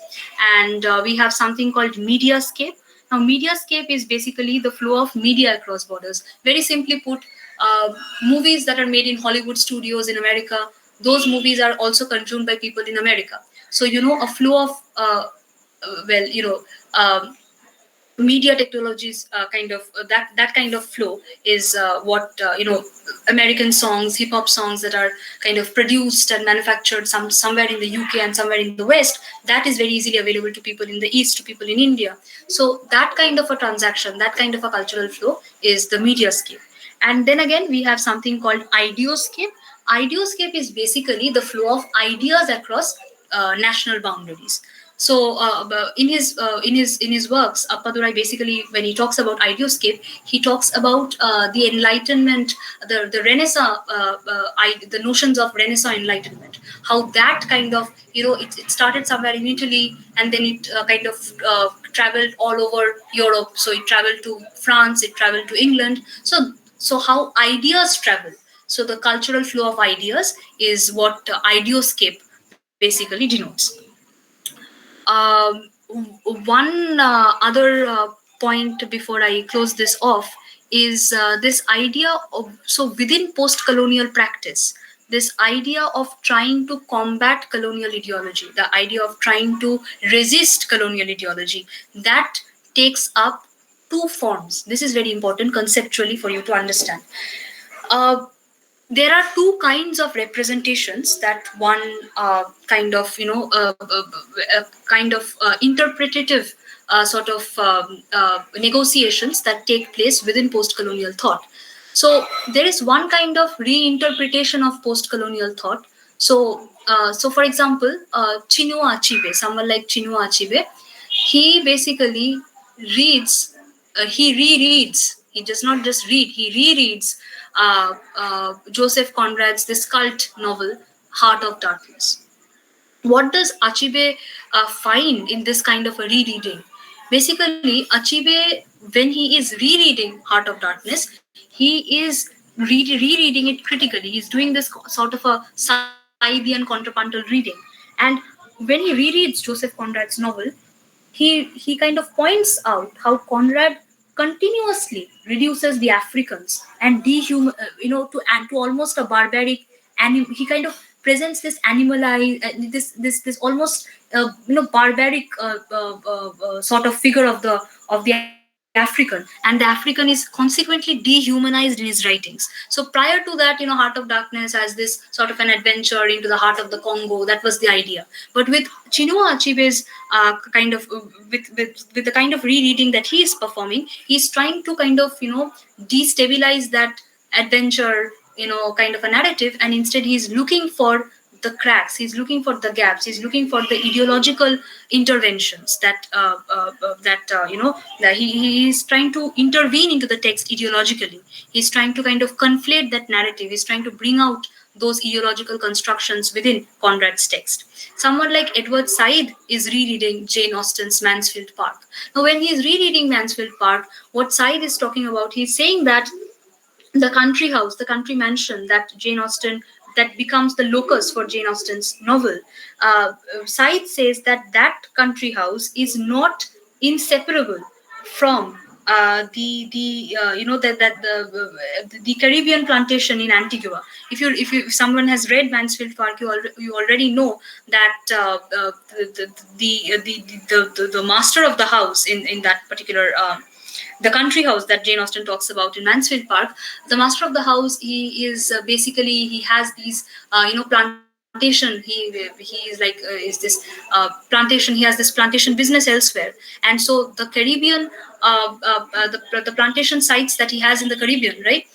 And we have something called Mediascape. Now, Mediascape is basically the flow of media across borders. Very simply put, movies that are made in Hollywood studios in America, those movies are also consumed by people in America. So, a flow of, media technologies kind of that kind of flow is what American songs, hip hop songs that are kind of produced and manufactured somewhere in the UK and somewhere in the West, that is very easily available to people in the East, to people in India. So that kind of a transaction, that kind of a cultural flow is the Mediascape. And then again, we have something called Ideoscape. Ideoscape is basically the flow of ideas across national boundaries. So in his works, Appadurai basically, when he talks about Ideoscape, he talks about the Enlightenment, the Renaissance, the notions of Renaissance Enlightenment. How that kind of it started somewhere in Italy, and then it kind of traveled all over Europe. So it traveled to France, it traveled to England. So how ideas travel. So the cultural flow of ideas is what Ideoscape basically denotes. Um, One other point before I close this off is this idea of, so within post-colonial practice, this idea of trying to combat colonial ideology, the idea of trying to resist colonial ideology, that takes up two forms. This is very important conceptually for you to understand. There are two kinds of representations that one kind of interpretative sort of negotiations that take place within post-colonial thought. So there is one kind of reinterpretation of post-colonial thought. So for example, Chinua Achebe, someone like Chinua Achebe, he basically reads, he rereads, he does not just read, he rereads Joseph Conrad's this cult novel, Heart of Darkness. What does Achebe find in this kind of a rereading? Basically, Achebe, when he is rereading Heart of Darkness, he is rereading it critically. He's doing this sort of a Saidian contrapuntal reading. And when he rereads Joseph Conrad's novel, he kind of points out how Conrad continuously reduces the Africans and to almost a barbaric he kind of presents this animalized this almost barbaric sort of figure of the African, and the African is consequently dehumanized in his writings. So prior to that, Heart of Darkness as this sort of an adventure into the heart of the Congo, that was the idea. But with Chinua Achebe's kind of with the kind of rereading that he is performing, he's trying to kind of destabilize that adventure kind of a narrative, and instead he's looking for the cracks, he's looking for the gaps, he's looking for the ideological interventions that that he is trying to intervene into the text ideologically. He's trying to kind of conflate that narrative, he's trying to bring out those ideological constructions within Conrad's text. Someone like Edward Said is rereading Jane Austen's Mansfield Park. Now when he is rereading Mansfield Park, what Said is talking about, he's saying that the country house, the country mansion that Jane Austen, that becomes the locus for Jane Austen's novel. Said says that country house is not inseparable from the Caribbean plantation in Antigua. If someone has read Mansfield Park, you already know that the master of the house in that particular. The country house that Jane Austen talks about in Mansfield Park, the master of the house, he is basically, he has these plantation. He is like is this plantation. He has this plantation business elsewhere, and so the Caribbean, the plantation sites that he has in the Caribbean, right?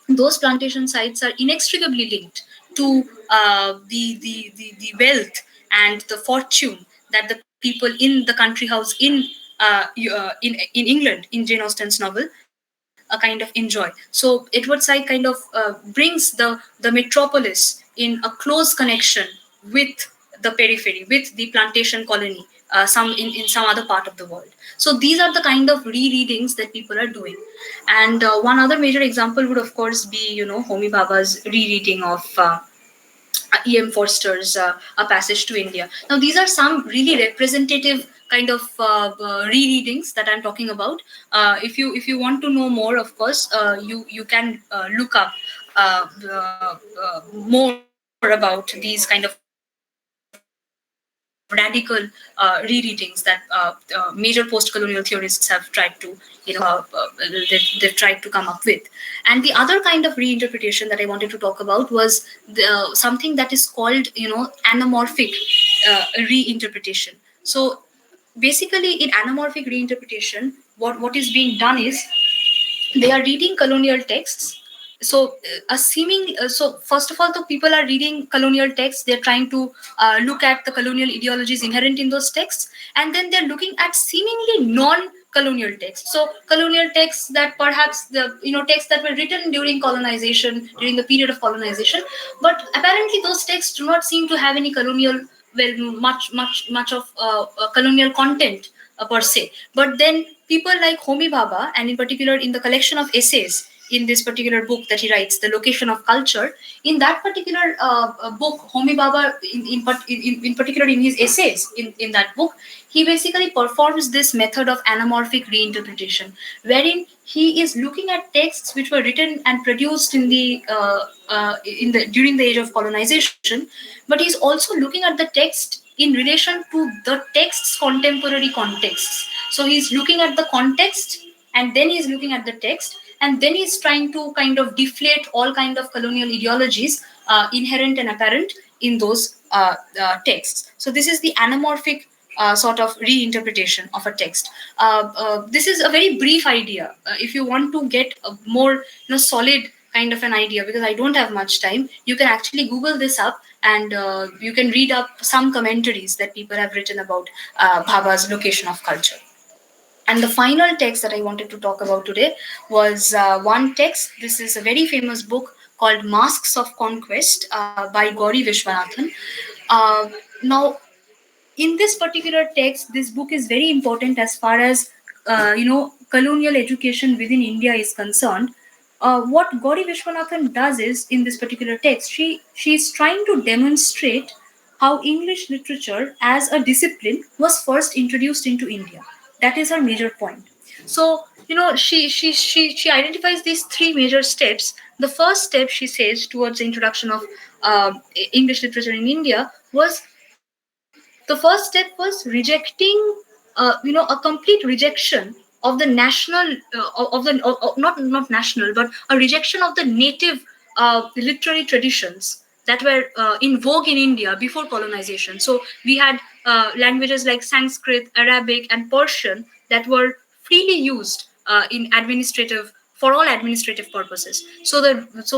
Those plantation sites are inextricably linked to the wealth and the fortune that the people in the country house in in England in Jane Austen's novel, a kind of enjoy. So Edward Said kind of brings the metropolis in a close connection with the periphery, with the plantation colony, some in some other part of the world. So these are the kind of rereadings that people are doing. And one other major example would of course be, Homi Bhabha's rereading of E.M. Forster's A Passage to India. Now, these are some really representative kind of rereadings that I'm talking about. If you want to know more, of course, you can look up more about these kind of radical rereadings that major post-colonial theorists have tried to, they've tried to come up with. And the other kind of reinterpretation that I wanted to talk about was something that is called, anamorphic reinterpretation. So basically, in anamorphic reinterpretation, what is being done is they are reading colonial texts. So so first of all, the people are reading colonial texts. They're trying to look at the colonial ideologies inherent in those texts, and then they're looking at seemingly non-colonial texts. So colonial texts that perhaps texts that were written during colonization, during the period of colonization, but apparently those texts do not seem to have any colonial, much of colonial content per se. But then people like Homi Bhabha, and in particular in the collection of essays in this particular book that he writes, The Location of Culture, in that particular book, Homi Bhabha, in particular in his essays in that book, he basically performs this method of anamorphic reinterpretation, wherein he is looking at texts which were written and produced during the age of colonization, but he's also looking at the text in relation to the text's contemporary contexts. So he's looking at the context, and then he's looking at the text, and then he's trying to kind of deflate all kind of colonial ideologies inherent and apparent in those texts. So this is the anamorphic sort of reinterpretation of a text. This is a very brief idea. If you want to get a more solid kind of an idea, because I don't have much time, you can actually Google this up, and you can read up some commentaries that people have written about Bhabha's Location of Culture. And the final text that I wanted to talk about today was one text. This is a very famous book called Masks of Conquest by Gauri Vishwanathan. Now, in this particular text, this book is very important as far as colonial education within India is concerned. What Gauri Vishwanathan does is, in this particular text, she's trying to demonstrate how English literature as a discipline was first introduced into India. That is her major point. So she identifies these three major steps. The first step, she says, towards the introduction of English literature in India was, the first step was rejecting a complete rejection of the national not national, but a rejection of the native literary traditions that were in vogue in India before colonization. So we had languages like Sanskrit, Arabic, and Persian that were freely used for all administrative purposes. So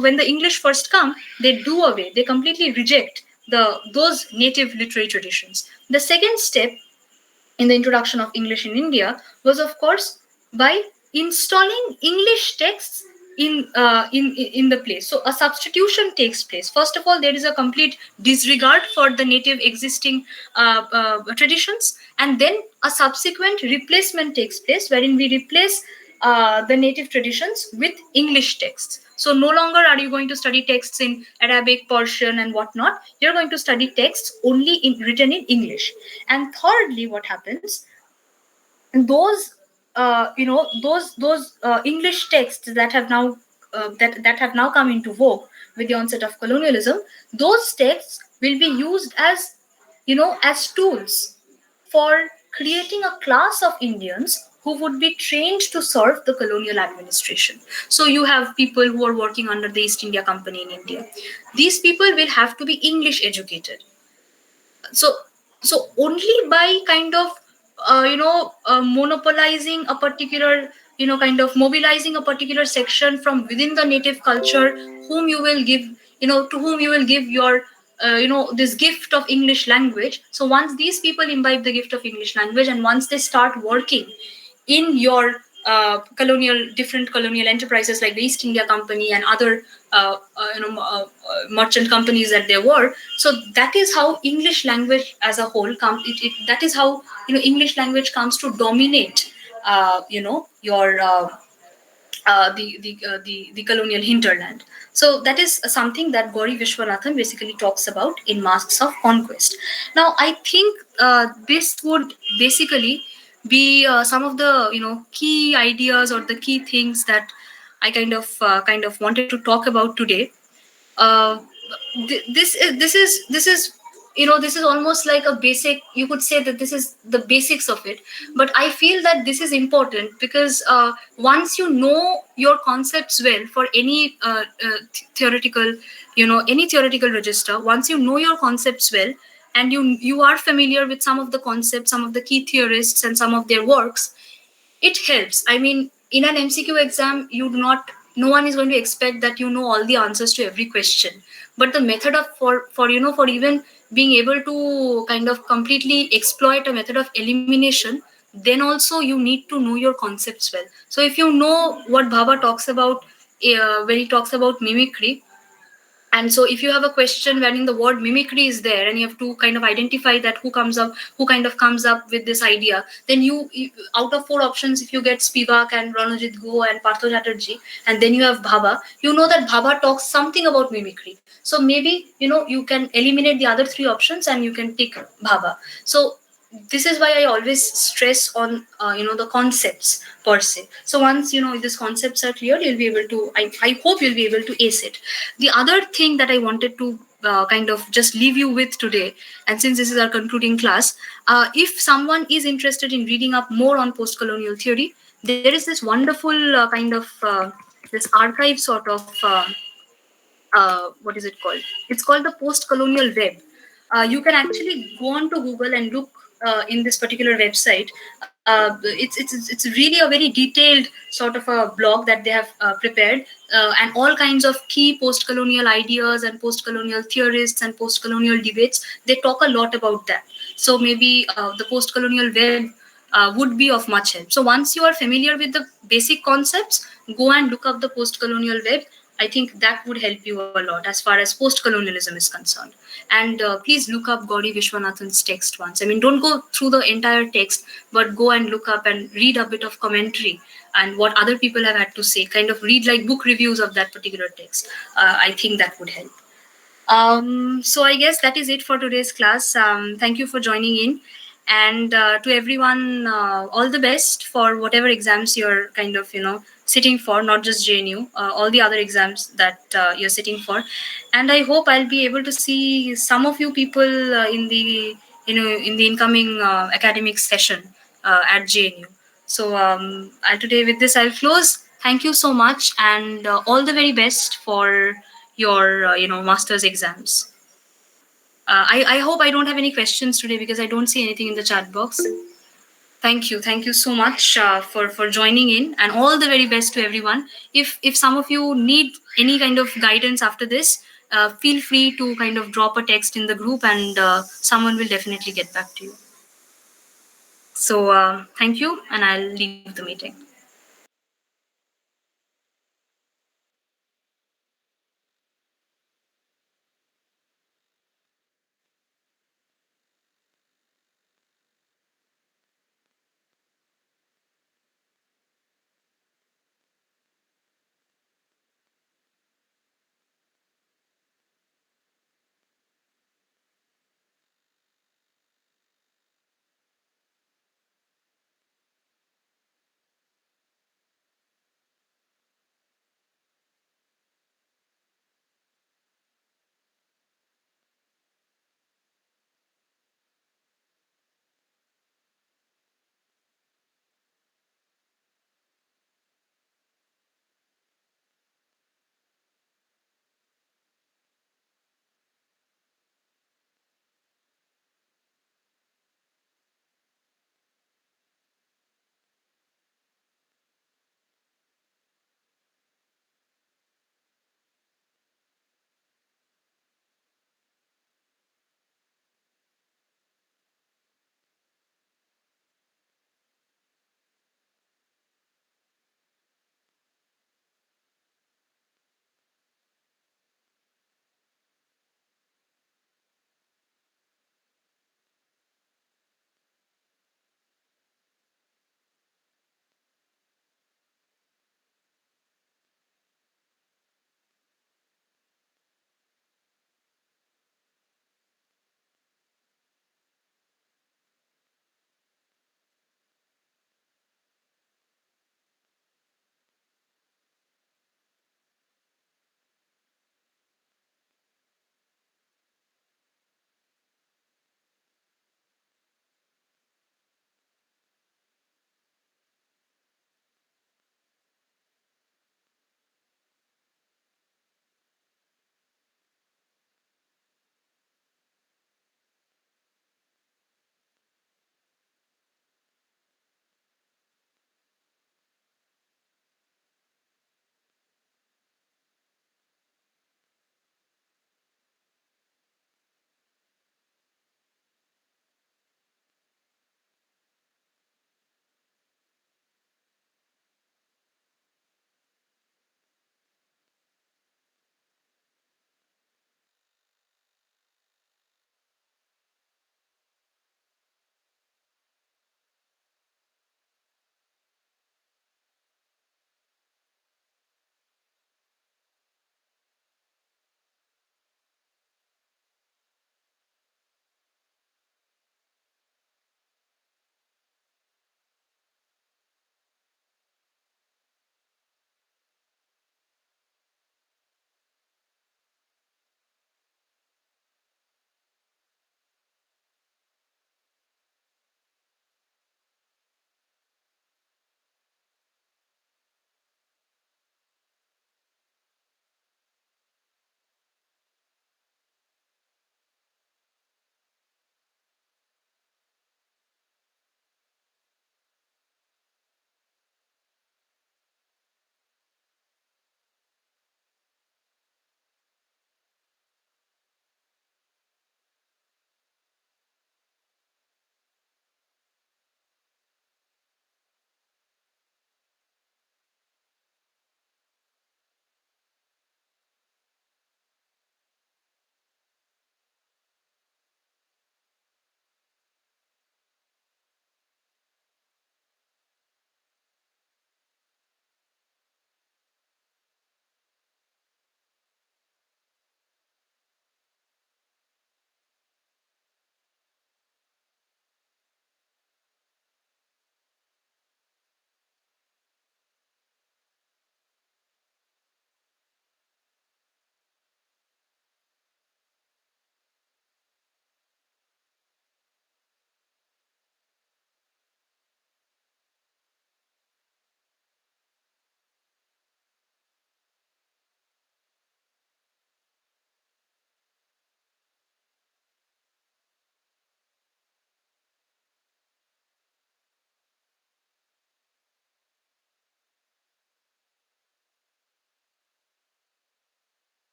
when the English first come, they completely reject those native literary traditions. The second step in the introduction of English in India was, of course, by installing English texts in the place. So a substitution takes place. First of all, there is a complete disregard for the native existing traditions, and then a subsequent replacement takes place, wherein we replace the native traditions with English texts. So no longer are you going to study texts in Arabic, Persian, and whatnot. You're going to study texts only written in English. And thirdly, what happens? Those English texts that have now that have now come into vogue with the onset of colonialism, those texts will be used as as tools for creating a class of Indians who would be trained to serve the colonial administration. So you have people who are working under the East India Company in India. These people will have to be English educated. So only by kind of monopolizing a particular, kind of mobilizing a particular section from within the native culture, whom you will give, to whom you will give your this gift of English language. So once these people imbibe the gift of English language, and once they start working in your different colonial enterprises like the East India Company and other merchant companies that there were, so that is how English language as a whole that is how English language comes to dominate your the colonial hinterland. So that is something that Gauri Vishwanathan basically talks about in Masks of Conquest. Now, I think this would basically be some of the key ideas or the key things that I kind of wanted to talk about today. uh, this is this is almost like a basic, you could say that this is the basics of it, but I feel that this is important because once you know your concepts well for any theoretical any theoretical register, once you know your concepts well and you are familiar with some of the concepts, some of the key theorists and some of their works, it helps. I mean, in an MCQ exam, no one is going to expect that you know all the answers to every question. But the method of for even being able to kind of completely exploit a method of elimination, then also you need to know your concepts well. So if you know what Bhabha talks about when he talks about mimicry, and so if you have a question wherein the word mimicry is there and you have to kind of identify that who kind of comes up with this idea, then you out of four options, if you get Spivak and Ranajit Go and Partho Chatterjee, and then you have Bhabha, you know that Bhabha talks something about mimicry. So maybe you can eliminate the other three options and you can take Bhabha. So this is why I always stress on the concepts per se. So once these concepts are clear, you'll be able to, I hope you'll be able to ace it. The other thing that I wanted to kind of just leave you with today, and since this is our concluding class, if someone is interested in reading up more on post-colonial theory, there is this wonderful kind of this archive sort of what is it called? It's called the Post-Colonial Web. You can actually go on to Google and look in this particular website. It's really a very detailed sort of a blog that they have prepared, and all kinds of key post-colonial ideas and post-colonial theorists and post-colonial debates. They talk a lot about that. So maybe the post-colonial web would be of much help. So once you are familiar with the basic concepts, go and look up the post-colonial web. I think that would help you a lot as far as post-colonialism is concerned. And please look up Gauri Vishwanathan's text once. I mean, don't go through the entire text, but go and look up and read a bit of commentary and what other people have had to say. Kind of read like book reviews of that particular text. I think that would help. So I guess that is it for today's class. Thank you for joining in. And to everyone, all the best for whatever exams you're kind of, sitting for, not just JNU, all the other exams that you're sitting for. And I hope I'll be able to see some of you people in the incoming academic session at JNU. So today with this, I'll close. Thank you so much, and all the very best for your master's exams. I hope I don't have any questions today because I don't see anything in the chat box. Thank you so much for joining in, and all the very best to everyone. If some of you need any kind of guidance after this, feel free to kind of drop a text in the group, and someone will definitely get back to you. So thank you, and I'll leave the meeting.